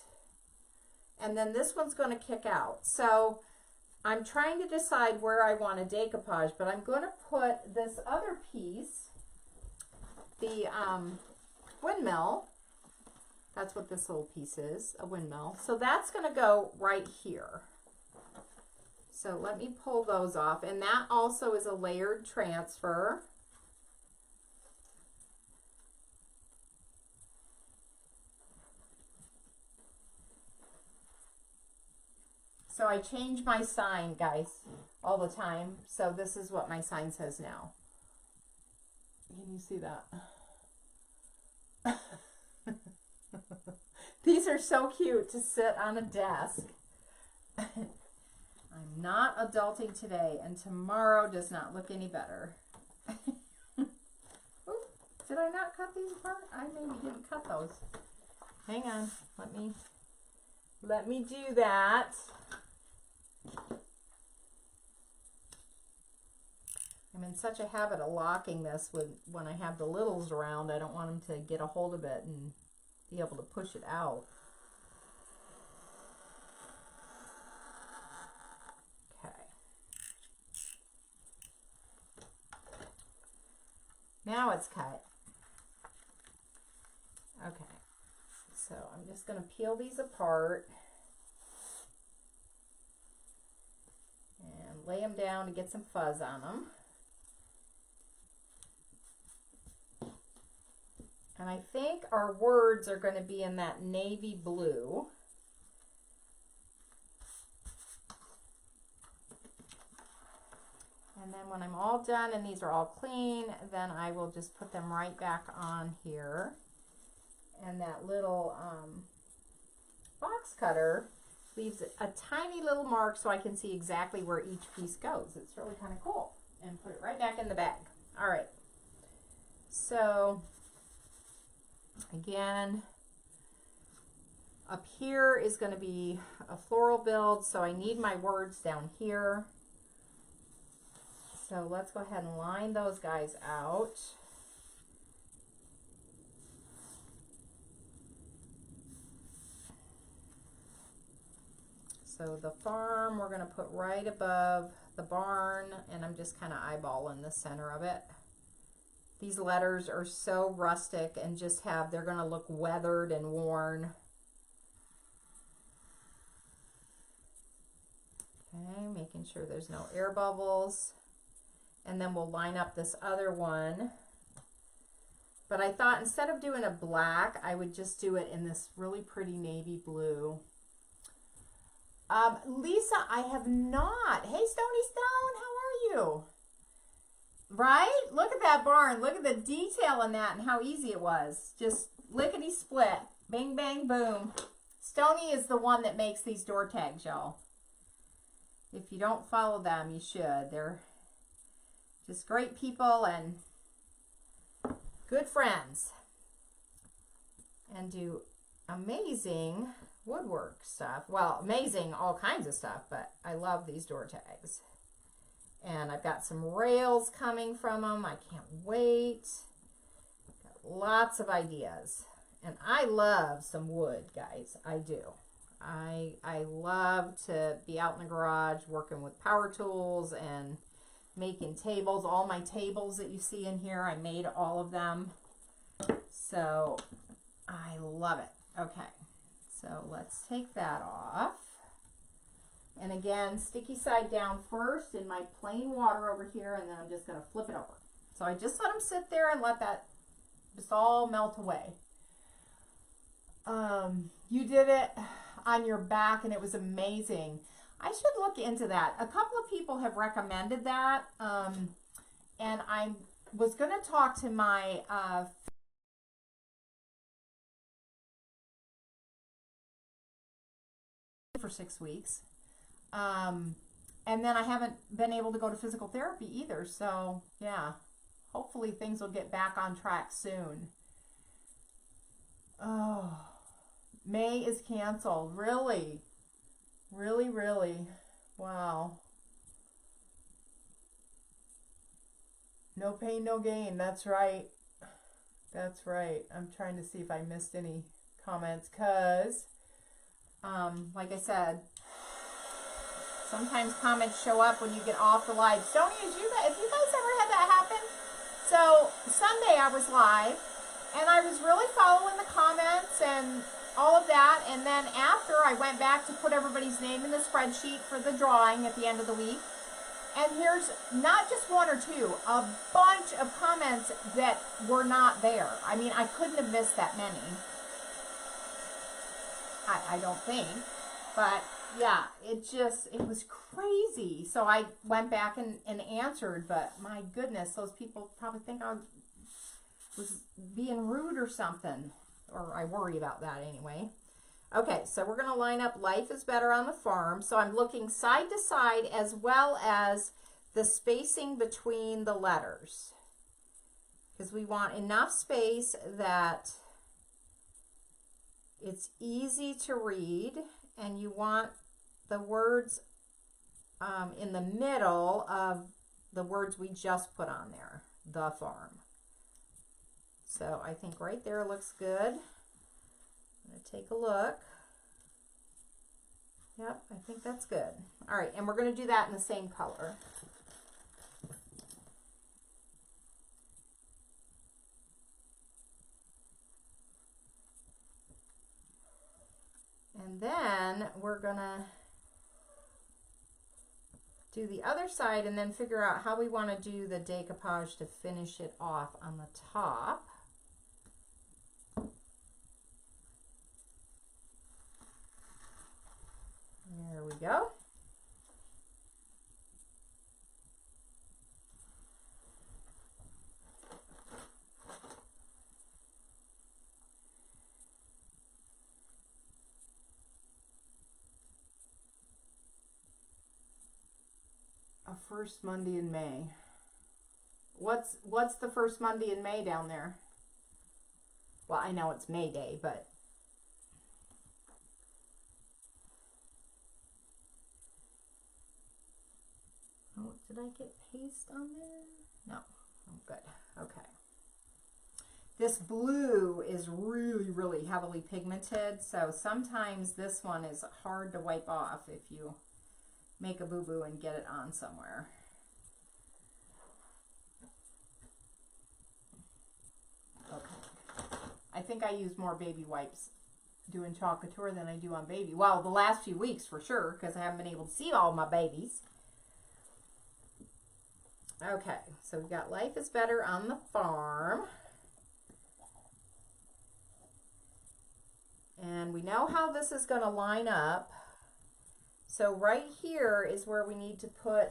and then this one's going to kick out. So I'm trying to decide where I want to decoupage, but I'm going to put this other piece, the windmill. That's what this little piece is, a windmill. So that's going to go right here. So let me pull those off, and that also is a layered transfer. So I change my sign, guys, all the time. So this is what my sign says now. Can you see that? These are so cute to sit on a desk. I'm not adulting today, and tomorrow does not look any better. Ooh, did I not cut these apart? I maybe didn't cut those. Hang on, let me do that. I'm in such a habit of locking this when I have the littles around. I don't want them to get a hold of it and be able to push it out. Okay. Now it's cut. Okay. So I'm just going to peel these apart and lay them down to get some fuzz on them. And I think our words are going to be in that navy blue. And then when I'm all done and these are all clean, then I will just put them right back on here. And that little box cutter leaves a tiny little mark so I can see exactly where each piece goes. It's really kind of cool. And put it right back in the bag. All right. So again, up here is going to be a floral build, so I need my words down here. So let's go ahead and line those guys out. So the farm we're going to put right above the barn, and I'm just kind of eyeballing the center of it. These letters are so rustic and just they're going to look weathered and worn. Okay, making sure there's no air bubbles. And then we'll line up this other one. But I thought instead of doing a black, I would just do it in this really pretty navy blue. Lisa, I have not. Hey, Stony Stone, how are you? Right? Look at that barn. Look at the detail in that and how easy it was. Just lickety split. Bang, bang, boom. Stony is the one that makes these door tags, y'all. If you don't follow them, you should. They're just great people and good friends. And do amazing woodwork stuff. Well, amazing all kinds of stuff, but I love these door tags. And I've got some rails coming from them. I can't wait. Got lots of ideas. And I love some wood, guys. I do. I love to be out in the garage working with power tools and making tables. All my tables that you see in here, I made all of them. So I love it. Okay. So let's take that off. And again, sticky side down first in my plain water over here, and then I'm just going to flip it over. So I just let them sit there and let that just all melt away. You did it on your back, and it was amazing. I should look into that. A couple of people have recommended that, and I was going to talk to my for 6 weeks. And then I haven't been able to go to physical therapy either. So yeah, hopefully things will get back on track soon. Oh, May is canceled. Really? Really, really? Wow. No pain, no gain. That's right. That's right. I'm trying to see if I missed any comments because, like I said, sometimes comments show up when you get off the live. Sony, have you guys ever had that happen? So Sunday I was live and I was really following the comments and all of that. And then after I went back to put everybody's name in the spreadsheet for the drawing at the end of the week. And here's not just one or two, a bunch of comments that were not there. I mean, I couldn't have missed that many. I don't think, but yeah, it was crazy. So I went back and answered, but my goodness, those people probably think I was being rude or something, or I worry about that anyway. Okay, so we're going to line up Life is Better on the Farm. So I'm looking side to side as well as the spacing between the letters, because we want enough space that it's easy to read, and you want the words in the middle of the words we just put on there, the farm. So I think right there looks good. I'm going to take a look. Yep, I think that's good. All right, and we're going to do that in the same color. And then we're going to do the other side and then figure out how we want to do the decoupage to finish it off on the top. There we go. A first Monday in May. What's the first Monday in May down there? Well, I know it's May Day, but oh, did I get paste on there? No, I'm good. Okay. This blue is really, really heavily pigmented, so sometimes this one is hard to wipe off if you make a boo-boo and get it on somewhere. Okay. I think I use more baby wipes doing Chalk Couture than I do on baby. Well, the last few weeks for sure, because I haven't been able to see all my babies. Okay, so we've got Life is Better on the Farm. And we know how this is going to line up. So right here is where we need to put,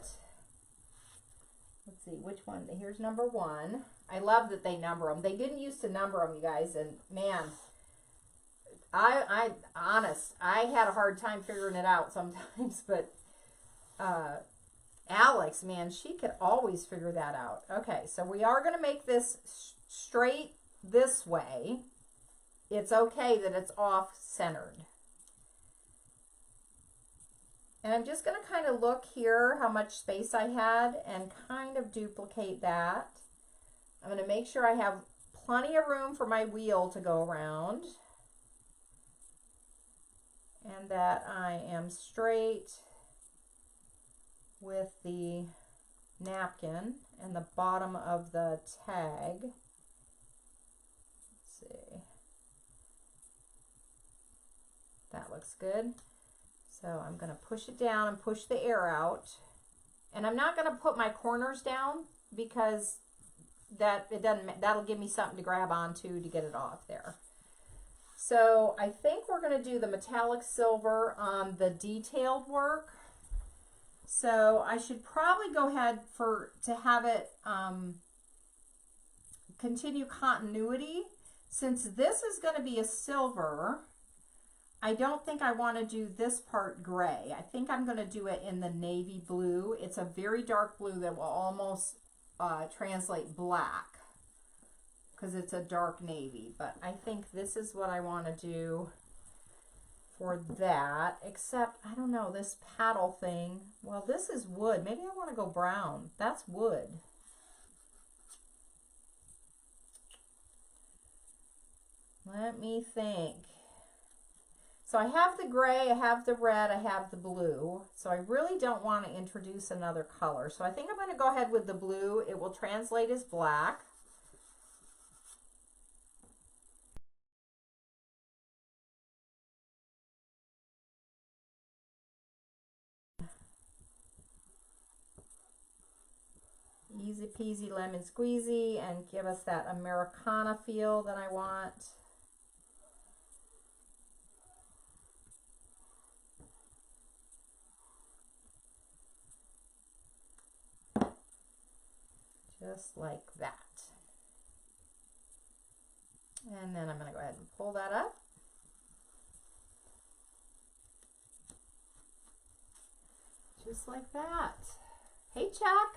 let's see, which one? Here's number 1. I love that they number them. They didn't used to number them, you guys, and man, I had a hard time figuring it out sometimes, but Alex, man, she could always figure that out. Okay, so we are going to make this straight this way. It's okay that it's off-centered. And I'm just going to kind of look here how much space I had and kind of duplicate that. I'm going to make sure I have plenty of room for my wheel to go around. And that I am straight with the napkin and the bottom of the tag. Let's see. That looks good. So I'm going to push it down and push the air out. And I'm not going to put my corners down because that'll give me something to grab onto to get it off there. So I think we're going to do the metallic silver on the detailed work. So I should probably go ahead to have it continue continuity. Since this is going to be a silver, I don't think I want to do this part gray. I think I'm going to do it in the navy blue. It's a very dark blue that will almost translate black because it's a dark navy. But I think this is what I want to do for that, except, I don't know, this paddle thing. Well, this is wood. Maybe I want to go brown. That's wood. Let me think. So I have the gray, I have the red, I have the blue. So I really don't want to introduce another color. So I think I'm going to go ahead with the blue. It will translate as black. Easy peasy lemon squeezy and give us that Americana feel that I want. Just like that. And then I'm going to go ahead and pull that up. Just like that. Hey Chuck,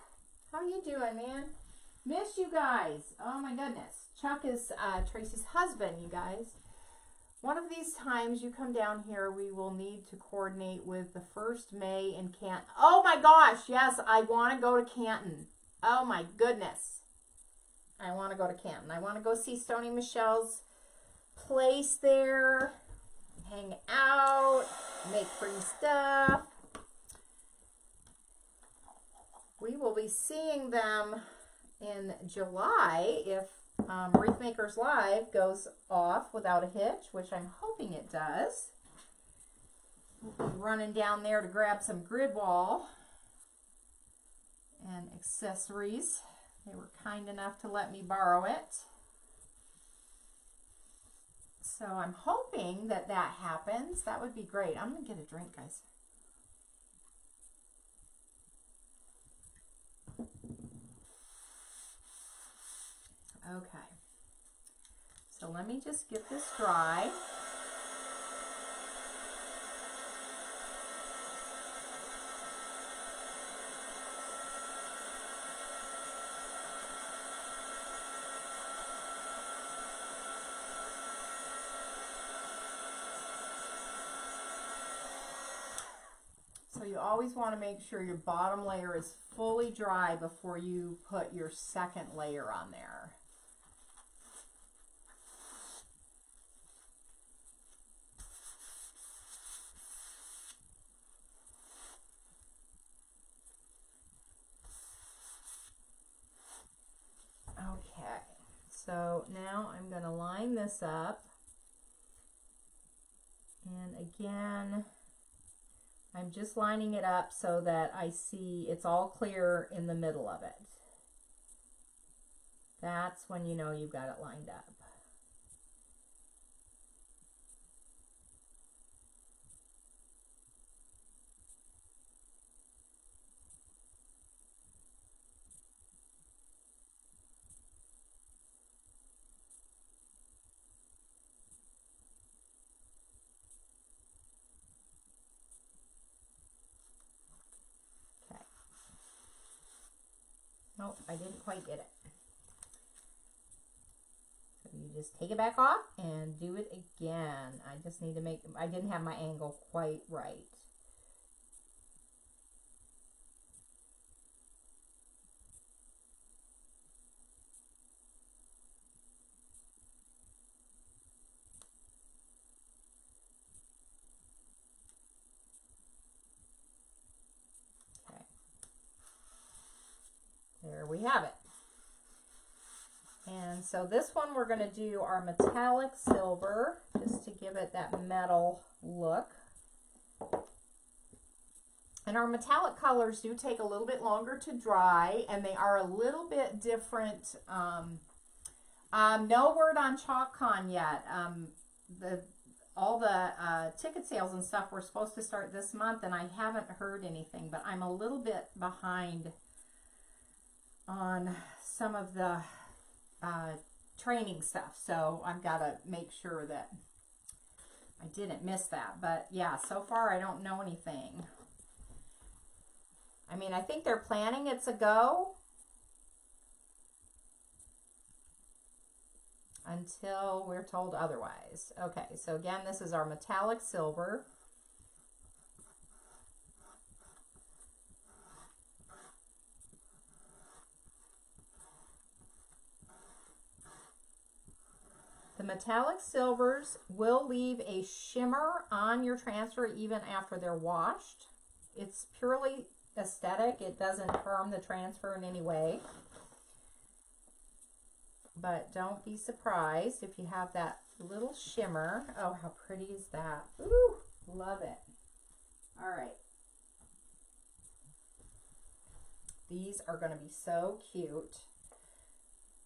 how you doing, man? Miss you guys. Oh my goodness. Chuck is Tracy's husband, you guys. One of these times you come down here, we will need to coordinate with the 1st May in Canton. Oh my gosh, yes, I want to go to Canton. Oh my goodness. I want to go to Canton. I want to go see Stony Michelle's place there, hang out, make pretty stuff. We will be seeing them in July if Wreath Makers Live goes off without a hitch, which I'm hoping it does. We'll be running down there to grab some grid wall and accessories. They were kind enough to let me borrow it. So I'm hoping that that happens. That would be great. I'm going to get a drink, guys. Okay. So let me just get this dry. So you always want to make sure your bottom layer is fully dry before you put your second layer on there. Okay, so now I'm going to line this up. And again, I'm just lining it up so that I see it's all clear in the middle of it. That's when you know you've got it lined up. Nope, I didn't quite get it. So you just take it back off and do it again. I just need to make, I didn't have my angle quite right. There we have it. And so this one we're going to do our metallic silver just to give it that metal look. And our metallic colors do take a little bit longer to dry, and they are a little bit different. No word on ChalkCon yet. All the ticket sales and stuff were supposed to start this month, and I haven't heard anything, but I'm a little bit behind on some of the training stuff, so I've got to make sure that I didn't miss that. But yeah, so far I don't know anything. I mean, I think they're planning it's a go until we're told otherwise. Okay, so again, this is our metallic silver. The metallic silvers will leave a shimmer on your transfer even after they're washed. It's purely aesthetic. It doesn't harm the transfer in any way. But don't be surprised if you have that little shimmer. Oh, how pretty is that? Ooh, love it. All right. These are going to be so cute.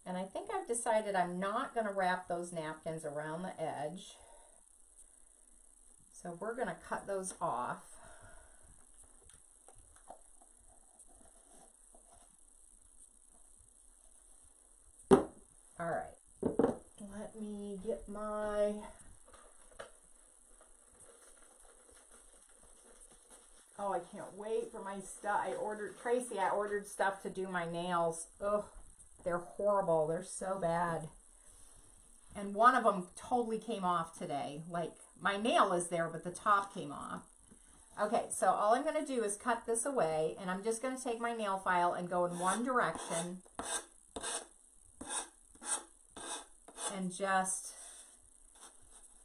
And I think I've decided I'm not going to wrap those napkins around the edge. So we're going to cut those off. All right. Let me get my... Oh, I can't wait for my stuff. I ordered stuff to do my nails. Ugh. They're horrible. They're so bad. And one of them totally came off today. Like, my nail is there, but the top came off. Okay, so all I'm going to do is cut this away, and I'm just going to take my nail file and go in one direction and just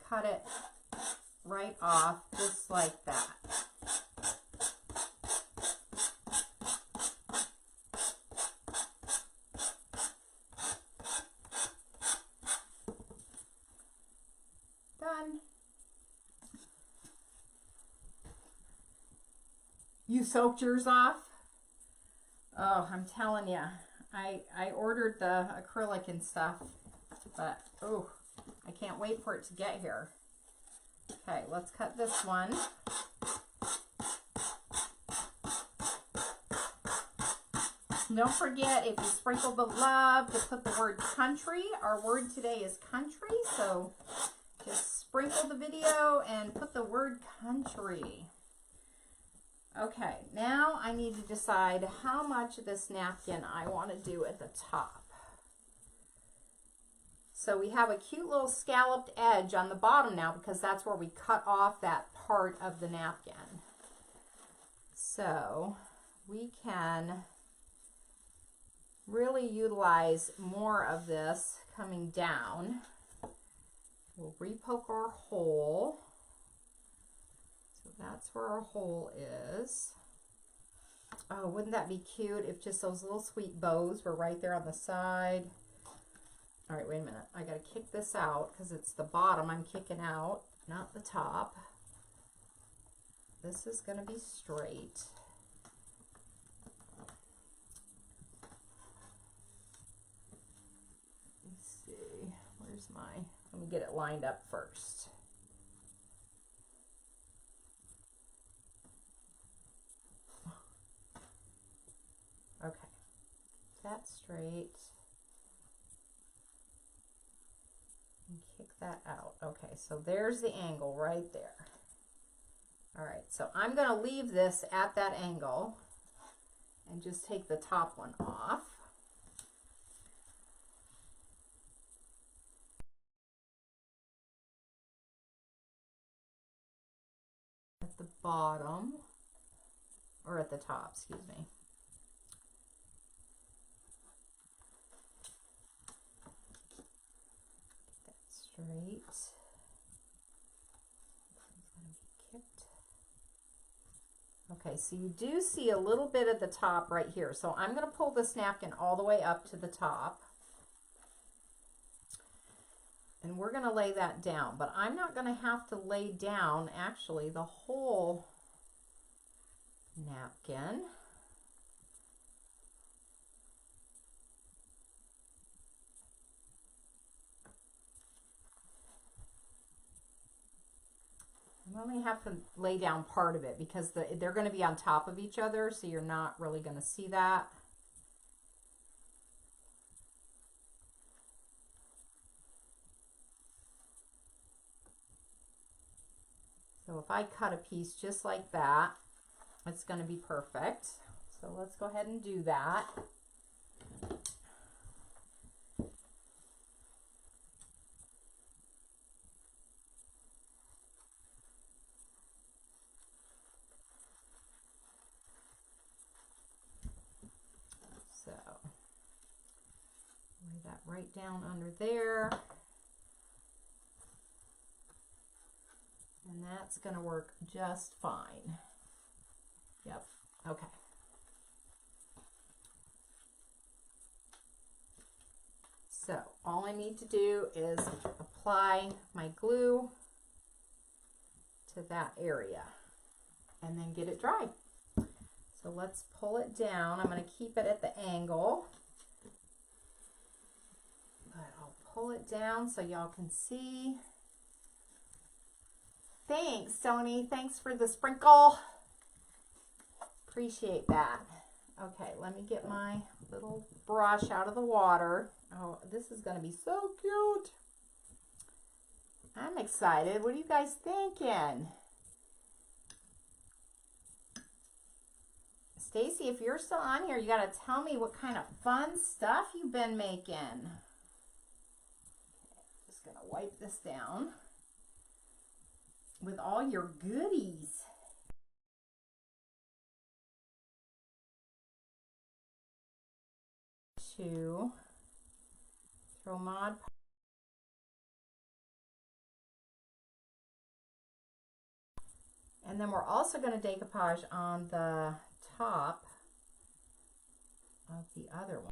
cut it right off, just like that. Done. You soaked yours off? Oh, I'm telling you, I ordered the acrylic and stuff, but oh, I can't wait for it to get here. Okay, let's cut this one. Don't forget, if you sprinkle the love, to put the word country. Our word today is country, so just sprinkle the video and put the word country. Okay, now I need to decide how much of this napkin I want to do at the top. So we have a cute little scalloped edge on the bottom now because that's where we cut off that part of the napkin. So we can really utilize more of this coming down. We'll repoke our hole. So that's where our hole is. Oh, wouldn't that be cute if just those little sweet bows were right there on the side? All right, wait a minute. I got to kick this out because it's the bottom I'm kicking out, not the top. This is going to be straight. Let's see. Where's my... Let me get it lined up first. Okay. That's straight. And kick that out. Okay, so there's the angle right there. All right, so I'm going to leave this at that angle and just take the top one off. At the bottom, or at the top, excuse me. Straight. Okay, so you do see a little bit at the top right here. So I'm going to pull this napkin all the way up to the top. And we're going to lay that down. But I'm not going to have to lay down, actually, the whole napkin. You only have to lay down part of it because they're going to be on top of each other, so you're not really going to see that. So if I cut a piece just like that, it's going to be perfect. So let's go ahead and do that. So lay that right down under there. And that's going to work just fine. Yep, okay. So all I need to do is apply my glue to that area and then get it dry. So let's pull it down. I'm going to keep it at the angle, but I'll pull it down so y'all can see. Thanks, Tony. Thanks for the sprinkle. Appreciate that. Okay, let me get my little brush out of the water. Oh, this is going to be so cute. I'm excited. What are you guys thinking? Stacy, if you're still on here, you got to tell me what kind of fun stuff you've been making. Okay, just going to wipe this down with all your goodies. to throw Mod Podge. And then we're also going to decoupage on the top of the other one.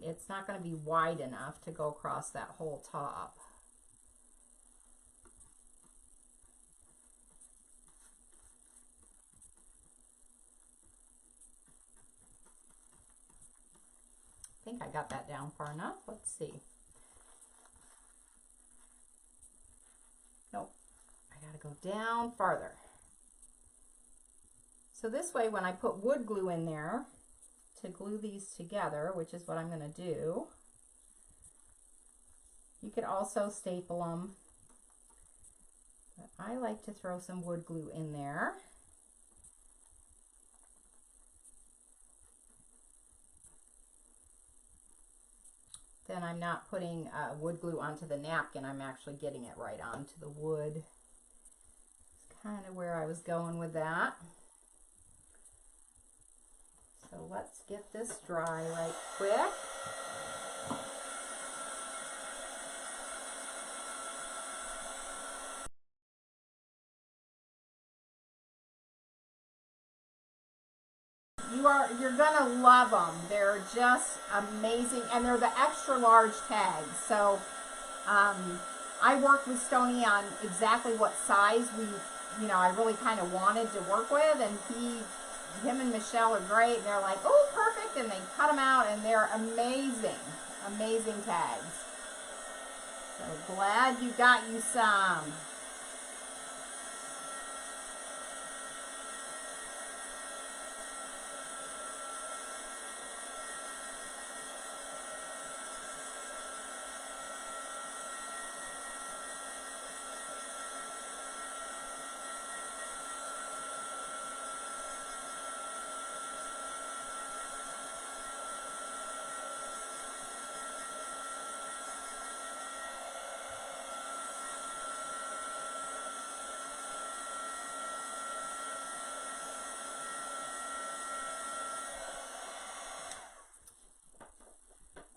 It's not going to be wide enough to go across that whole top. I think I got that down far enough. Let's see. Nope, I gotta go down farther. So this way, when I put wood glue in there to glue these together, which is what I'm gonna do, you could also staple them, but I like to throw some wood glue in there. Then I'm not putting wood glue onto the napkin, I'm actually getting it right onto the wood. It's kind of where I was going with that. So let's get this dry right quick. You're gonna love them. They're just amazing, and they're the extra large tags. So I worked with Stoney on exactly what size I really kind of wanted to work with, and him and Michelle are great. And they're like, oh, perfect, and they cut them out, and they're amazing, amazing tags. So glad you got you some.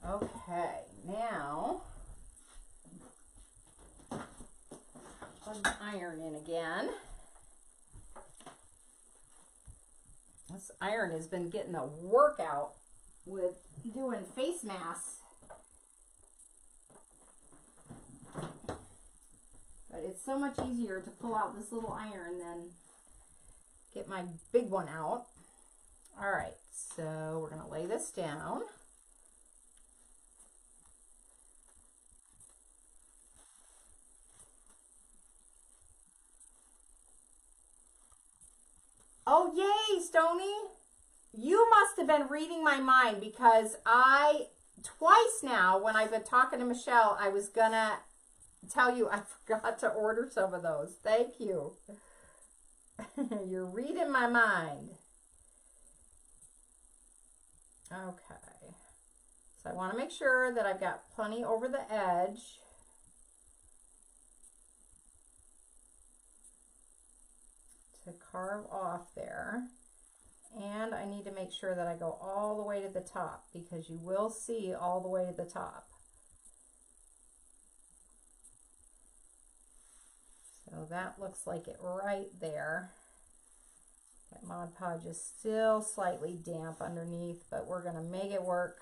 Okay, now plug the iron in again. This iron has been getting a workout with doing face masks. But it's so much easier to pull out this little iron than get my big one out. All right, so we're gonna lay this down. Oh, yay, Stoney. You must have been reading my mind, because twice now, when I've been talking to Michelle, I was going to tell you I forgot to order some of those. Thank you. You're reading my mind. Okay. So I want to make sure that I've got plenty over the edge. To carve off there, and I need to make sure that I go all the way to the top, because you will see all the way to the top. So that looks like it right there. That Mod Podge is still slightly damp underneath, but we're going to make it work.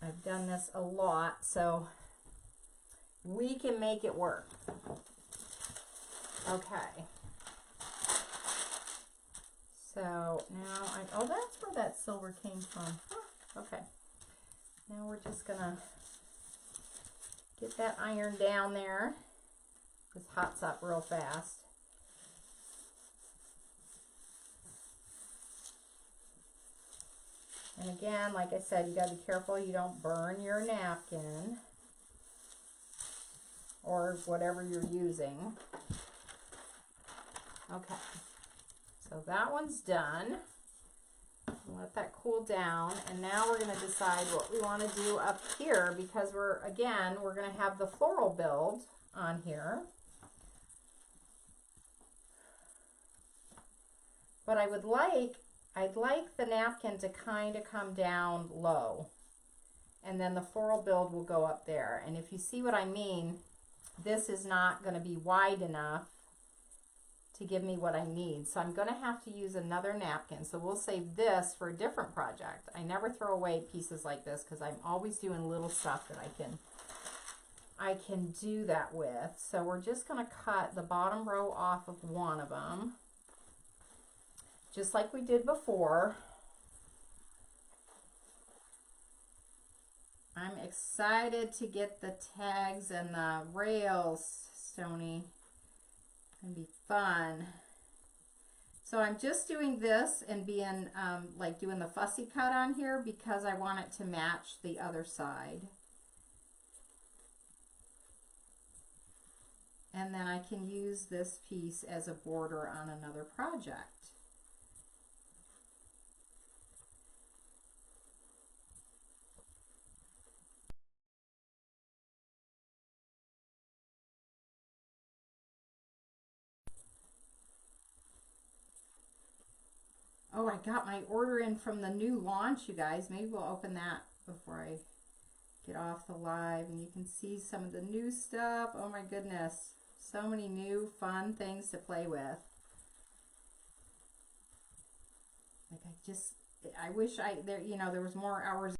I've done this a lot, so we can make it work. Okay, so now oh, that's where that silver came from. Huh, okay, now we're just gonna get that iron down there. This hots up real fast. And again, like I said, you gotta be careful you don't burn your napkin or whatever you're using. Okay, so that one's done. Let that cool down, and now we're going to decide what we want to do up here, because we're going to have the floral build on here. But I'd like the napkin to kind of come down low. And then the floral build will go up there. And if you see what I mean, this is not going to be wide enough to give me what I need. So I'm going to have to use another napkin. So we'll save this for a different project. I never throw away pieces like this because I'm always doing little stuff that I can do that with. So we're just going to cut the bottom row off of one of them, just like we did before. I'm excited to get the tags and the rails, Stony. It's gonna be fun. So I'm just doing this and being like doing the fussy cut on here because I want it to match the other side. And then I can use this piece as a border on another project. Oh, I got my order in from the new launch, you guys. Maybe we'll open that before I get off the live and you can see some of the new stuff. Oh my goodness. So many new fun things to play with. Like I wish there was more hours.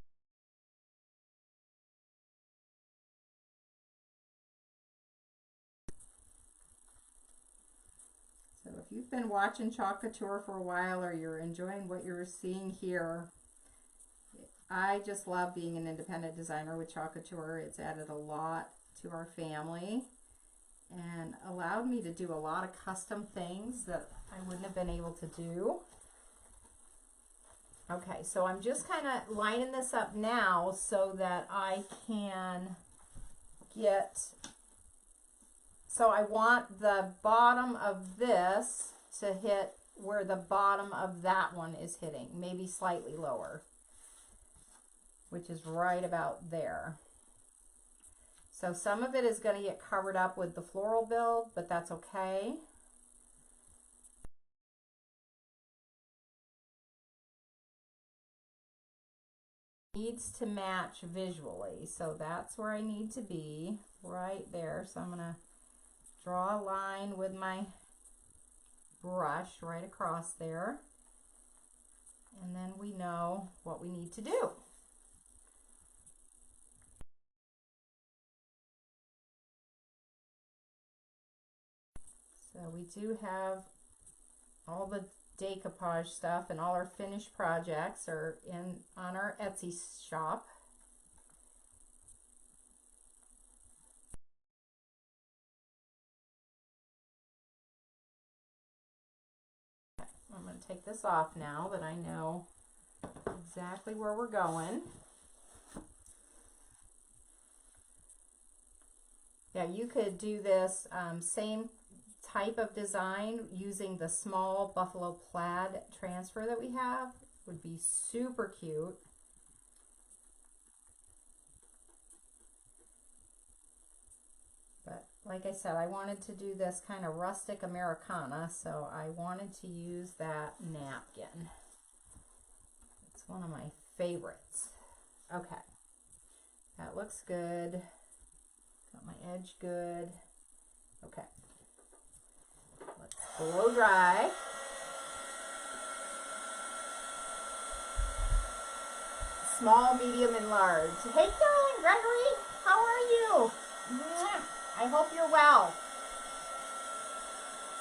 So if you've been watching Calk Couture for a while or you're enjoying what you're seeing here, I just love being an independent designer with Calk Couture. It's added a lot to our family and allowed me to do a lot of custom things that I wouldn't have been able to do. Okay, so I'm just kind of lining this up now so that I can get, so I want the bottom of this to hit where the bottom of that one is hitting, maybe slightly lower, which is right about there. So some of it is going to get covered up with the floral build, but that's okay. Needs to match visually, so that's where I need to be, right there. So I'm going to draw a line with my brush right across there, and then we know what we need to do. So we do have all the decoupage stuff, and all our finished projects are on our Etsy shop. Okay, I'm going to take this off now that I know exactly where we're going. Yeah, you could do this same type of design using the small buffalo plaid transfer that we have. Would be super cute. But like I said, I wanted to do this kind of rustic Americana, so I wanted to use that napkin. It's one of my favorites. Okay, that looks good. Got my edge good. Okay. Let's blow dry. Small, medium, and large. Hey, darling Gregory, how are you? I hope you're well.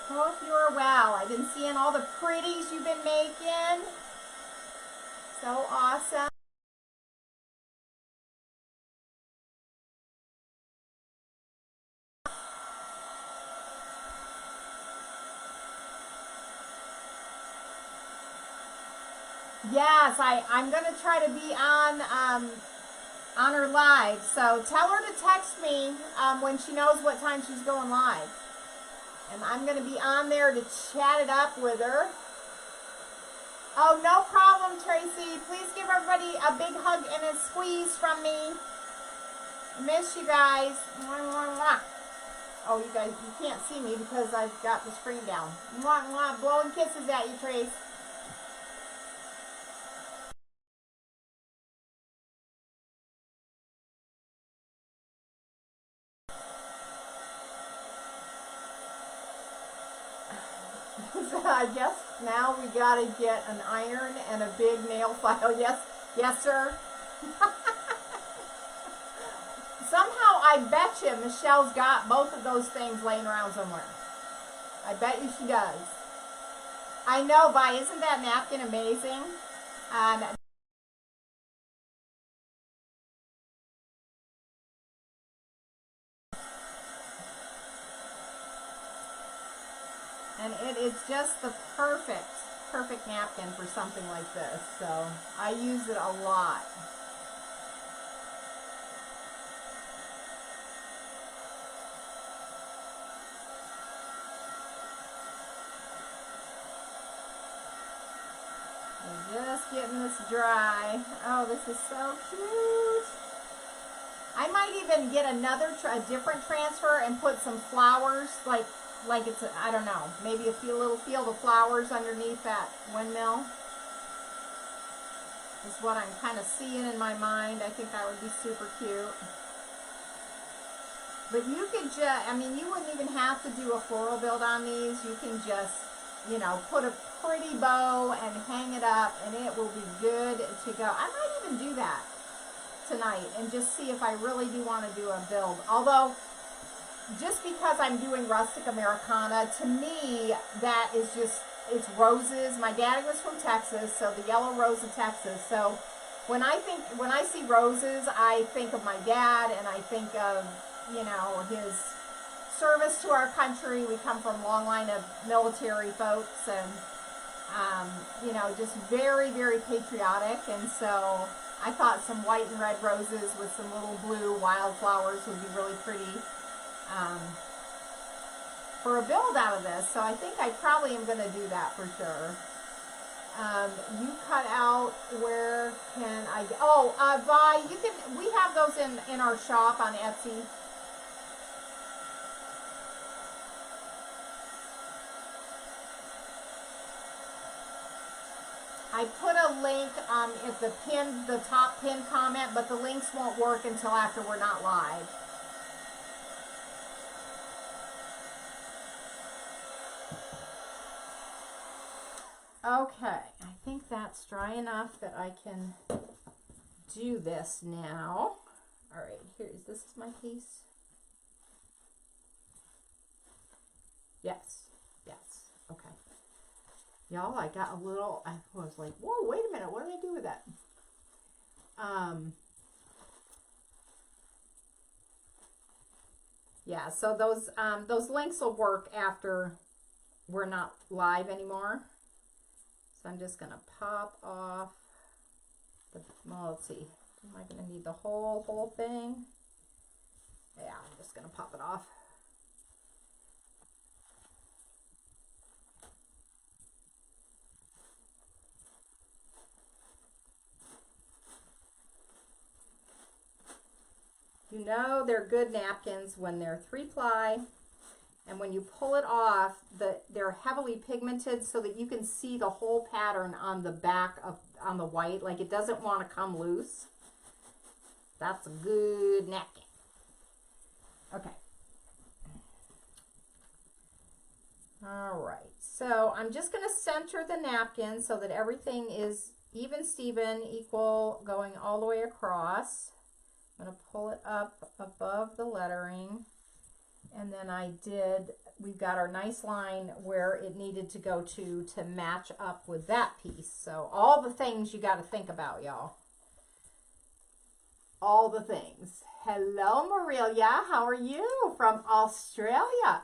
Hope you're well. I've been seeing all the pretties you've been making. So awesome. Yes, I'm going to try to be on her live. So tell her to text me when she knows what time she's going live. And I'm going to be on there to chat it up with her. Oh, no problem, Tracy. Please give everybody a big hug and a squeeze from me. Miss you guys. Mwah, mwah, mwah. Oh, you guys, you can't see me because I've got the screen down. Mwah, mwah, blowing kisses at you, Trace. I guess now we gotta get an iron and a big nail file. Yes, yes, sir. Somehow, I bet you Michelle's got both of those things laying around somewhere. I bet you she does. I know, Vi, isn't that napkin amazing? And it is just the perfect napkin for something like this. So I use it a lot. We're just getting this dry. Oh, this is so cute. I might even get a different transfer and put some flowers, like it's, I don't know, maybe a little field of flowers underneath that windmill. Is what I'm kind of seeing in my mind. I think that would be super cute. But you could just, I mean, you wouldn't even have to do a floral build on these. You can just, you know, put a pretty bow and hang it up and it will be good to go. I might even do that tonight and just see if I really do want to do a build. Although, just because I'm doing Rustic Americana, to me, that is just, it's roses. My daddy was from Texas, so the yellow rose of Texas. So when I see roses, I think of my dad and I think of, you know, his service to our country. We come from a long line of military folks and, you know, just very, very patriotic. And so I thought some white and red roses with some little blue wildflowers would be really pretty for a build out of this. So I think I probably am going to do that for sure. You cut out, where can I, Vi, you can, we have those in our shop on Etsy. I put a link at the top pinned comment, but the links won't work until after we're not live. Okay, I think that's dry enough that I can do this now. All right, this is my piece. Yes, okay. Y'all, I got a little, I was like, whoa, wait a minute, what did I do with that? Yeah, so those links will work after we're not live anymore. So I'm just gonna pop off well, let's see. Am I gonna need the whole thing? Yeah, I'm just gonna pop it off. You know they're good napkins when they're 3-ply, and when you pull it off, they're heavily pigmented so that you can see the whole pattern on the back on the white. Like, it doesn't want to come loose. That's a good napkin. Okay. All right. So I'm just going to center the napkin so that everything is even, Steven, equal, going all the way across. I'm going to pull it up above the lettering. And then we've got our nice line where it needed to go to match up with that piece. So all the things you got to think about, y'all. All the things. Hello, Marilia. How are you? From Australia.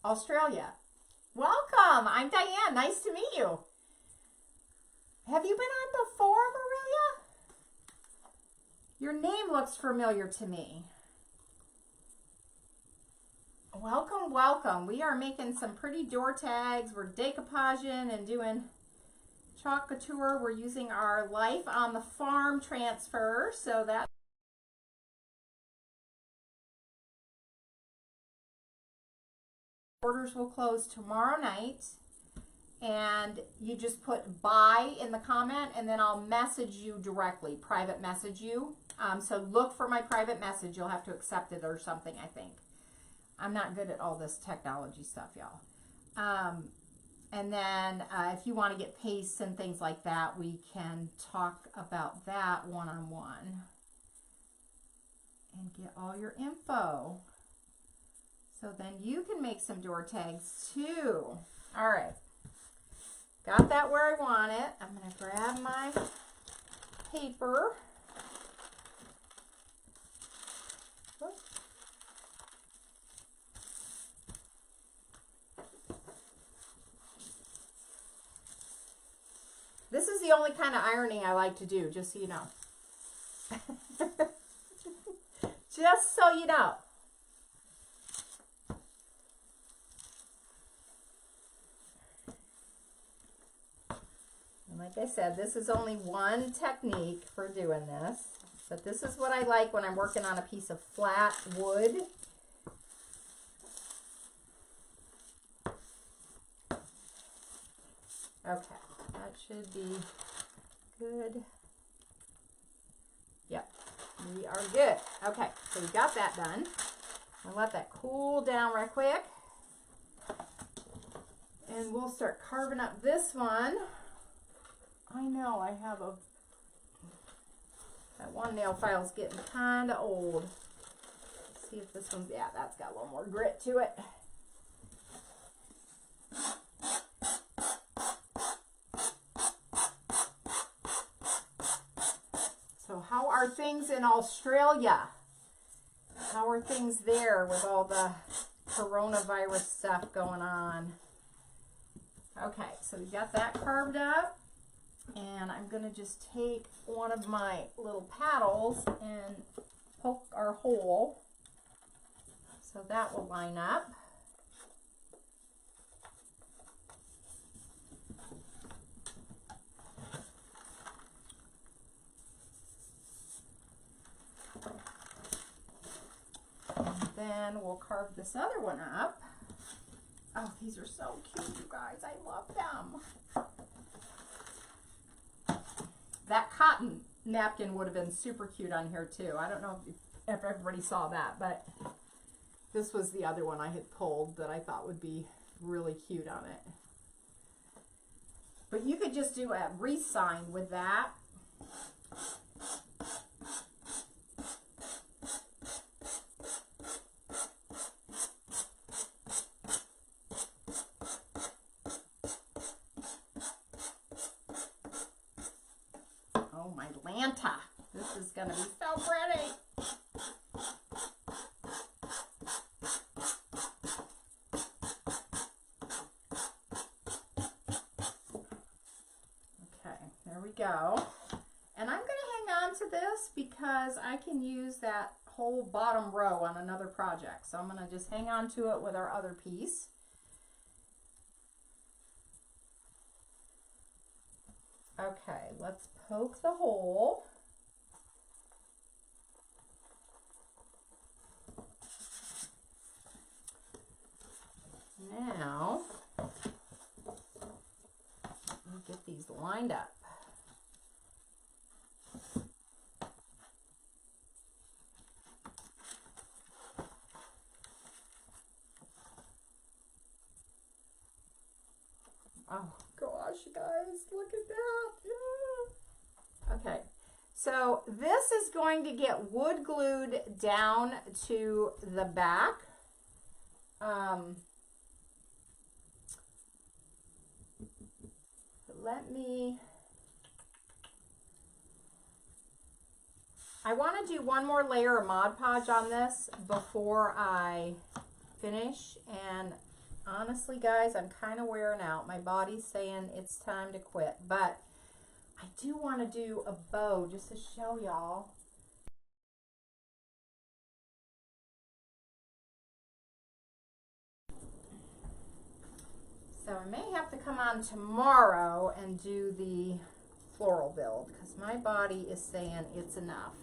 Australia. Welcome. I'm Diane. Nice to meet you. Have you been on before, Marilia? Your name looks familiar to me. Welcome, welcome. We are making some pretty door tags. We're decoupaging and doing chalk couture. We're using our Life on the Farm transfer, so that Orders will close tomorrow night, and you just put buy in the comment, and then I'll message you directly, private message you. So look for my private message. You'll have to accept it or something, I think. I'm not good at all this technology stuff, y'all. And then if you want to get pastes and things like that, we can talk about that one-on-one and get all your info. So then you can make some door tags too. All right. Got that where I want it. I'm going to grab my paper. Whoops. This is the only kind of ironing I like to do, just so you know. Just so you know. And like I said, this is only one technique for doing this. But this is what I like when I'm working on a piece of flat wood. Okay, that should be good. Yep, we are good. Okay, so we got that done. I'll let that cool down right quick. And we'll start carving up this one. I know I have that one nail file's getting kind of old. Let's see if this one's, yeah, that's got a little more grit to it. So how are things in Australia? How are things there with all the coronavirus stuff going on? Okay, so we got that carved up. And I'm going to just take one of my little paddles and poke our hole so that will line up. And then we'll carve this other one up. Oh, these are so cute, you guys. I love them. That cotton napkin would have been super cute on here too. I don't know if everybody saw that, but this was the other one I had pulled that I thought would be really cute on it. But you could just do a wreath sign with that. Oh my Lanta, this is gonna be so pretty. Okay, there we go. And I'm gonna hang on to this because I can use that whole bottom row on another project. So I'm gonna just hang on to it with our other piece. Okay, let's poke the hole. Now, we'll get these lined up. Oh gosh, guys, look at that. Yeah. Okay, so this is going to get wood glued down to the back. I want to do one more layer of Mod Podge on this before I finish, and honestly, guys, I'm kind of wearing out. My body's saying it's time to quit, but I do want to do a bow just to show y'all. So I may have to come on tomorrow and do the floral build because my body is saying it's enough.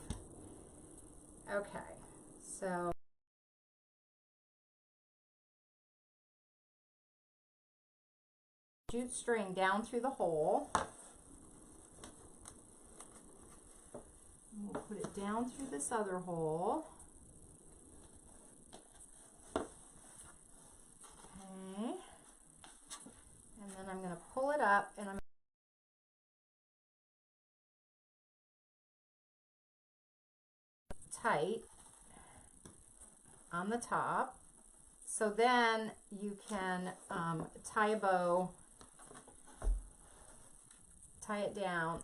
Okay, so jute string down through the hole. We'll put it down through this other hole. Okay. And then I'm going to pull it up and I'm tight on the top. So then you can tie a bow, tie it down,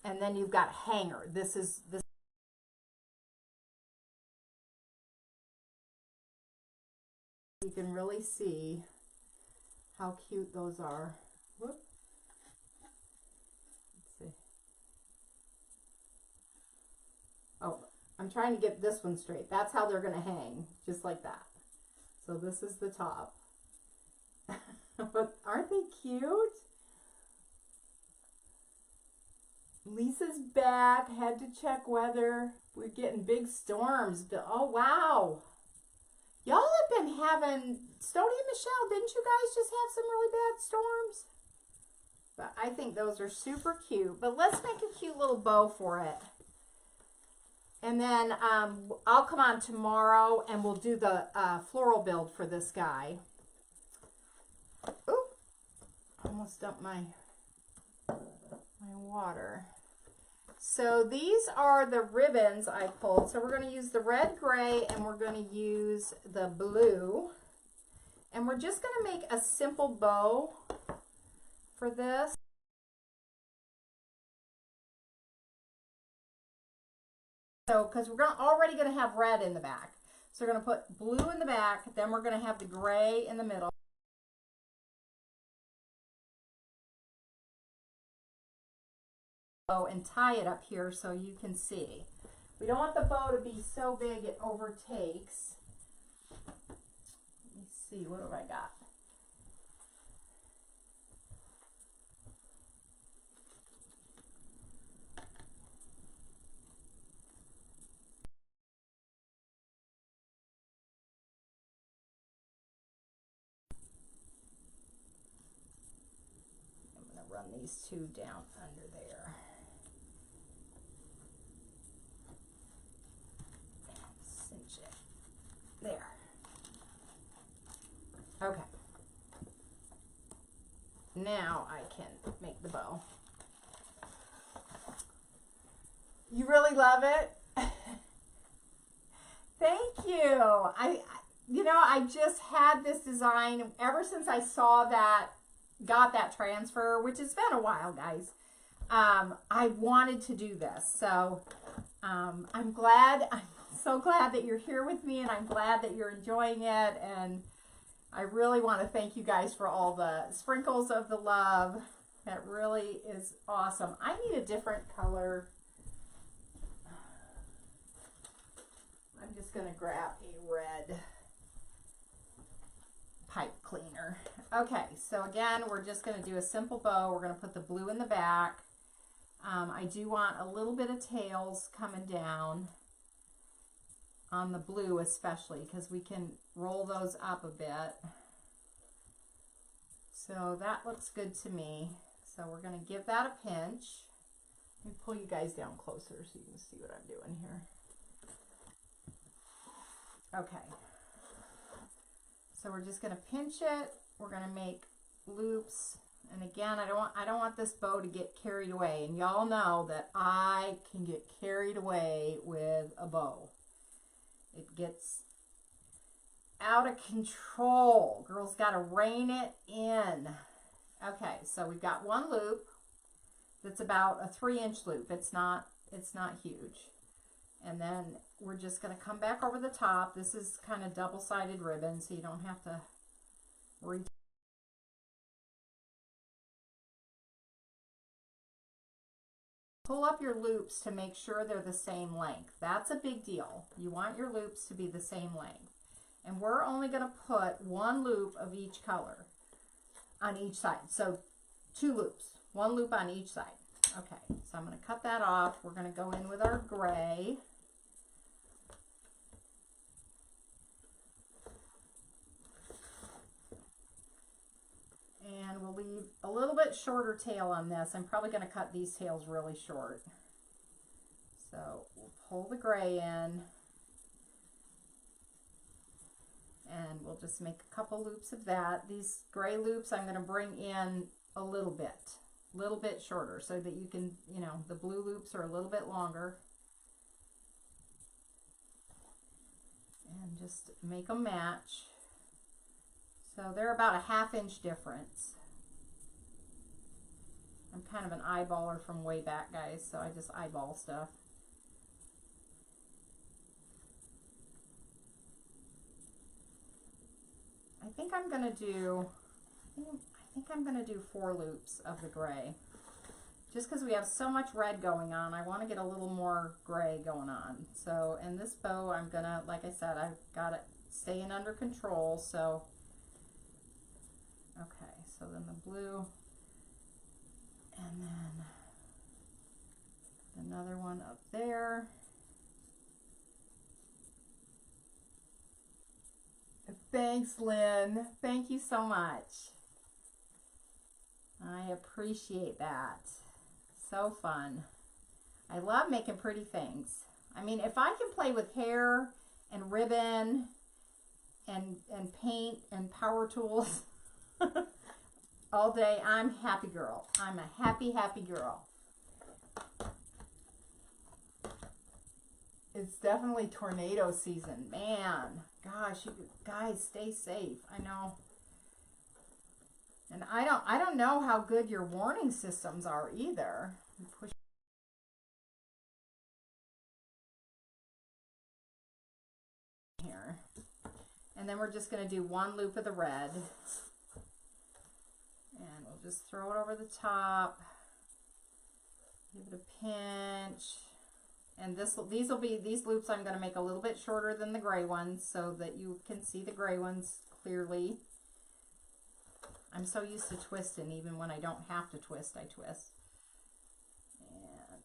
and then you've got a hanger. This. You can really see how cute those are. Whoop. Let's see. Oh, I'm trying to get this one straight. That's how they're going to hang, just like that. So this is the top. But aren't they cute? Lisa's back. Had to check weather. We're getting big storms. Oh, wow. Y'all have been having, Stoney and Michelle, didn't you guys just have some really bad storms? But I think those are super cute. But let's make a cute little bow for it. And then I'll come on tomorrow and we'll do the floral build for this guy. Oop, almost dumped my water. So these are the ribbons I pulled. So we're going to use the red, gray, and we're going to use the blue. And we're just going to make a simple bow for this. So, because we're already going to have red in the back. So we're going to put blue in the back, then we're going to have the gray in the middle. And tie it up here so you can see. We don't want the bow to be so big it overtakes. Let me see, what have I got? I'm going to run these two down under there. Cinch it. There. Okay. Now I can make the bow. You really love it? Thank you. I just had this design ever since I saw that, got that transfer, which has been a while, guys. I wanted to do this. So I'm so glad that you're here with me, and I'm glad that you're enjoying it. And I really want to thank you guys for all the sprinkles of the love. That really is awesome. I need a different color. I'm just going to grab a red pipe cleaner. Okay, so again, we're just going to do a simple bow. We're going to put the blue in the back. I do want a little bit of tails coming down on the blue, especially because we can roll those up a bit. So that looks good to me. So we're going to give that a pinch. Let me pull you guys down closer so you can see what I'm doing here. Okay. So we're just going to pinch it. We're going to make loops. And again, I don't want this bow to get carried away. And y'all know that I can get carried away with a bow. It gets out of control. Girls got to rein it in. Okay, so we've got one loop that's about a 3-inch loop. It's not huge. And then we're just going to come back over the top. This is kind of double-sided ribbon, so you don't have to reach. Pull up your loops to make sure they're the same length. That's a big deal. You want your loops to be the same length. And we're only going to put one loop of each color on each side. So 2 loops, 1 loop on each side. Okay, so I'm going to cut that off. We're going to go in with our gray. And bit shorter tail on this. I'm probably going to cut these tails really short. So we'll pull the gray in. And we'll just make a couple loops of that. These gray loops I'm going to bring in a little bit shorter so that you can, you know, the blue loops are a little bit longer. And just make them match. So they're about a 1/2 inch difference. I'm kind of an eyeballer from way back, guys, so I just eyeball stuff. I think I'm going to do 4 loops of the gray. Just because we have so much red going on, I want to get a little more gray going on. So in this bow, I'm going to, like I said, I've got it staying under control. So, okay, so then the blue, and then another one up there. Thanks, Lynn. Thank you so much. I appreciate that. So fun. I love making pretty things. I mean, if I can play with hair and ribbon and paint and power tools all day, I'm a happy girl. I'm a happy, happy girl. It's definitely tornado season. Man, gosh, you guys stay safe. I know. And I don't know how good your warning systems are either. Push here. And then we're just going to do 1 loop of the red. And we'll just throw it over the top. Give it a pinch. And these loops I'm going to make a little bit shorter than the gray ones so that you can see the gray ones clearly. I'm so used to twisting, even when I don't have to twist, I twist. And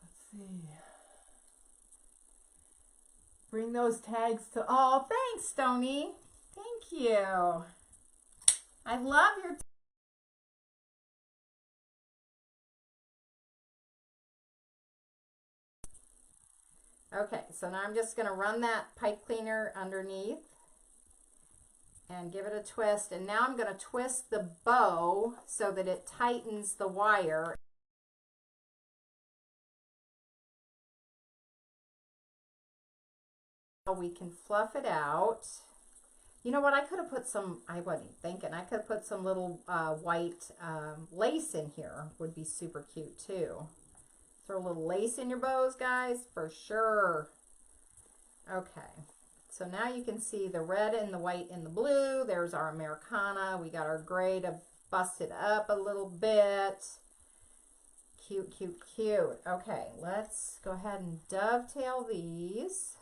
let's see. Bring those tags to, oh, thanks, Stony. Thank you. I love your okay, so now I'm just going to run that pipe cleaner underneath and give it a twist. And now I'm going to twist the bow so that it tightens the wire. We can fluff it out. You know what? I could have put some, I wasn't thinking, I could have put some little white lace in here. Would be super cute too. Throw a little lace in your bows, guys, for sure. Okay. So now you can see the red and the white and the blue. There's our Americana. We got our gray to bust it up a little bit. Cute, cute, cute. Okay, let's go ahead and dovetail these.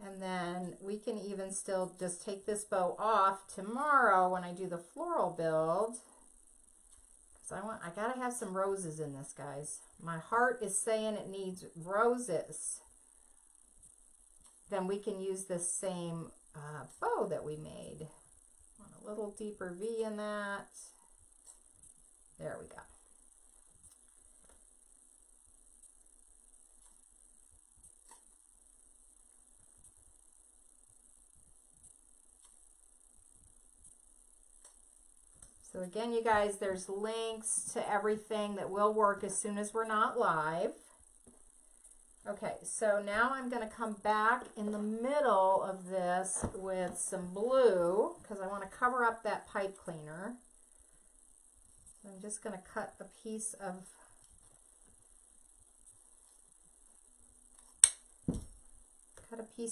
And then we can even still just take this bow off tomorrow when I do the floral build. Because I gotta have some roses in this, guys. My heart is saying it needs roses. Then we can use this same bow that we made. Want a little deeper V in that. There we go. So again, you guys, there's links to everything that will work as soon as we're not live. Okay, so now I'm going to come back in the middle of this with some blue because I want to cover up that pipe cleaner. So I'm just going to cut a piece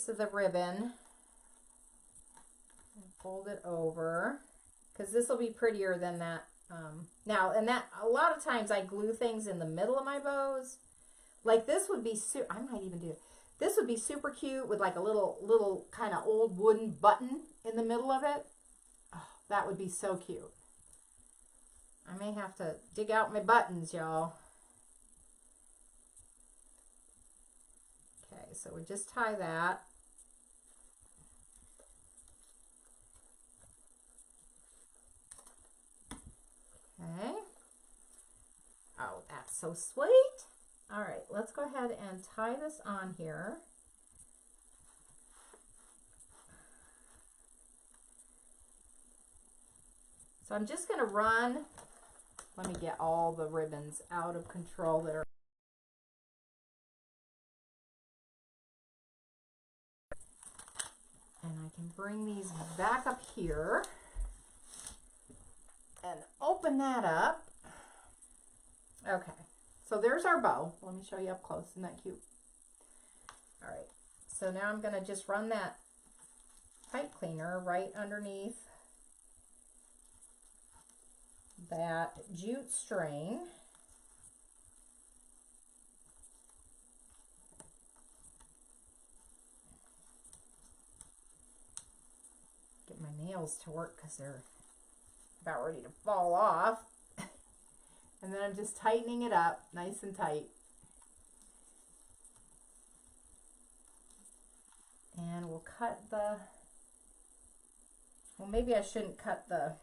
of the ribbon and fold it over. Because this will be prettier than that. Now, and that, a lot of times I glue things in the middle of my bows. Like this would be, I might even do, This would be super cute with like a little kind of old wooden button in the middle of it. Oh, that would be so cute. I may have to dig out my buttons, y'all. Okay, so we just tie that. Okay. Oh, that's so sweet. All right, let's go ahead and tie this on here. So I'm just going to run. Let me get all the ribbons out of control that are. And I can bring these back up here and open that up. Okay, so there's our bow. Let me show you up close. Isn't that cute? All right, so now I'm going to just run that pipe cleaner right underneath that jute string. Get my nails to work because they're about ready to fall off. And then I'm just tightening it up nice and tight. And we'll cut the, well, maybe I shouldn't cut the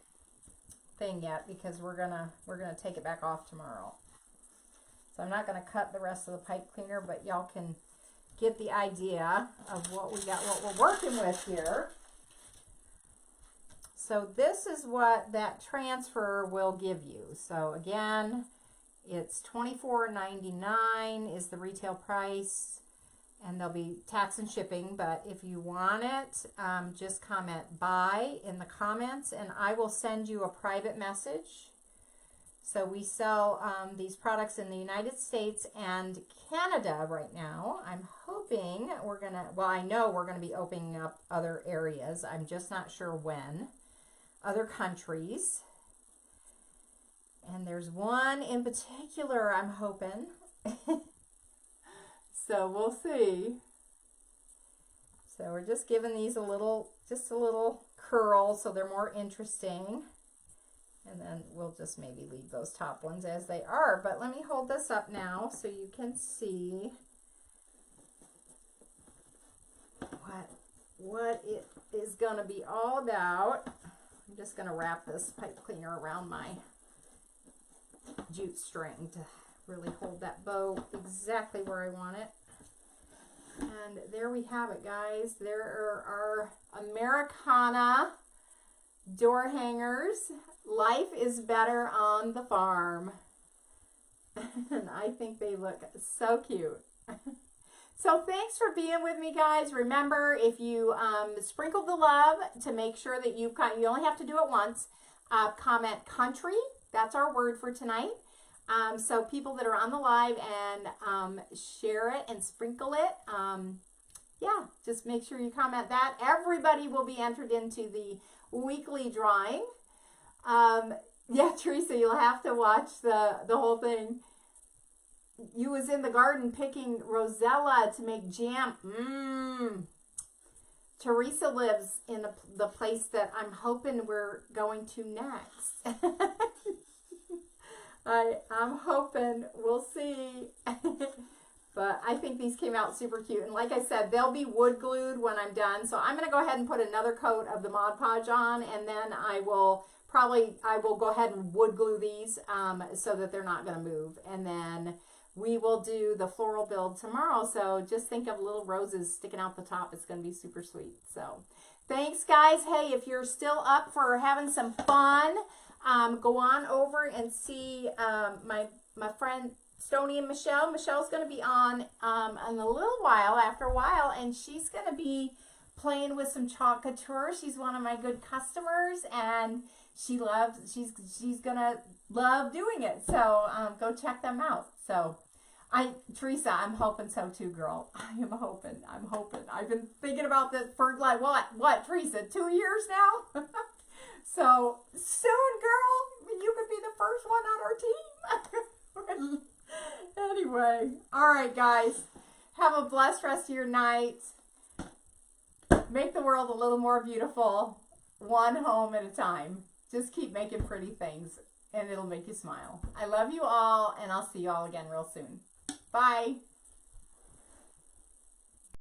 thing yet because we're gonna take it back off tomorrow. So I'm not gonna cut the rest of the pipe cleaner, but y'all can get the idea of what we got, what we're working with here. So this is what that transfer will give you. So again, it's $24.99 is the retail price, and there'll be tax and shipping. But if you want it, just comment buy in the comments, and I will send you a private message. So we sell these products in the United States and Canada right now. I'm hoping we're gonna, well, I know we're gonna be opening up other areas. I'm just not sure when. Other countries, and there's one in particular I'm hoping. So we'll see. So we're just giving these just a little curl so they're more interesting, and then we'll just maybe leave those top ones as they are. But let me hold this up now so you can see what it is gonna be all about. I'm just going to wrap this pipe cleaner around my jute string to really hold that bow exactly where I want it. And there we have it, guys. There are our Americana door hangers. Life is better on the farm. And I think they look so cute. So thanks for being with me, guys. Remember, if you sprinkle the love to make sure that you only have to do it once. Comment country. That's our word for tonight. So people that are on the live and share it and sprinkle it. Yeah, just make sure you comment that. Everybody will be entered into the weekly drawing. Yeah, Teresa, you'll have to watch the whole thing. You was in the garden picking rosella to make jam. Teresa lives in the place that I'm hoping we're going to next. I'm hoping, we'll see. But I think these came out super cute. And like I said, they'll be wood glued when I'm done. So I'm going to go ahead and put another coat of the Mod Podge on, and then I will go ahead and wood glue these so that they're not going to move. And then we will do the floral build tomorrow. So just think of little roses sticking out the top. It's going to be super sweet. So thanks, guys. Hey, if you're still up for having some fun, go on over and see my friend Stoney and Michelle. Michelle's going to be on in a little while, after a while, and she's going to be playing with some Calk Couture. She's one of my good customers, and she's going to love doing it. So go check them out. So Teresa, I'm hoping so too, girl. I'm hoping. I've been thinking about this for like, what, Teresa, 2 years now? So soon, girl, you could be the first one on our team. Anyway, all right, guys. Have a blessed rest of your night. Make the world a little more beautiful, one home at a time. Just keep making pretty things, and it'll make you smile. I love you all, and I'll see you all again real soon. Bye.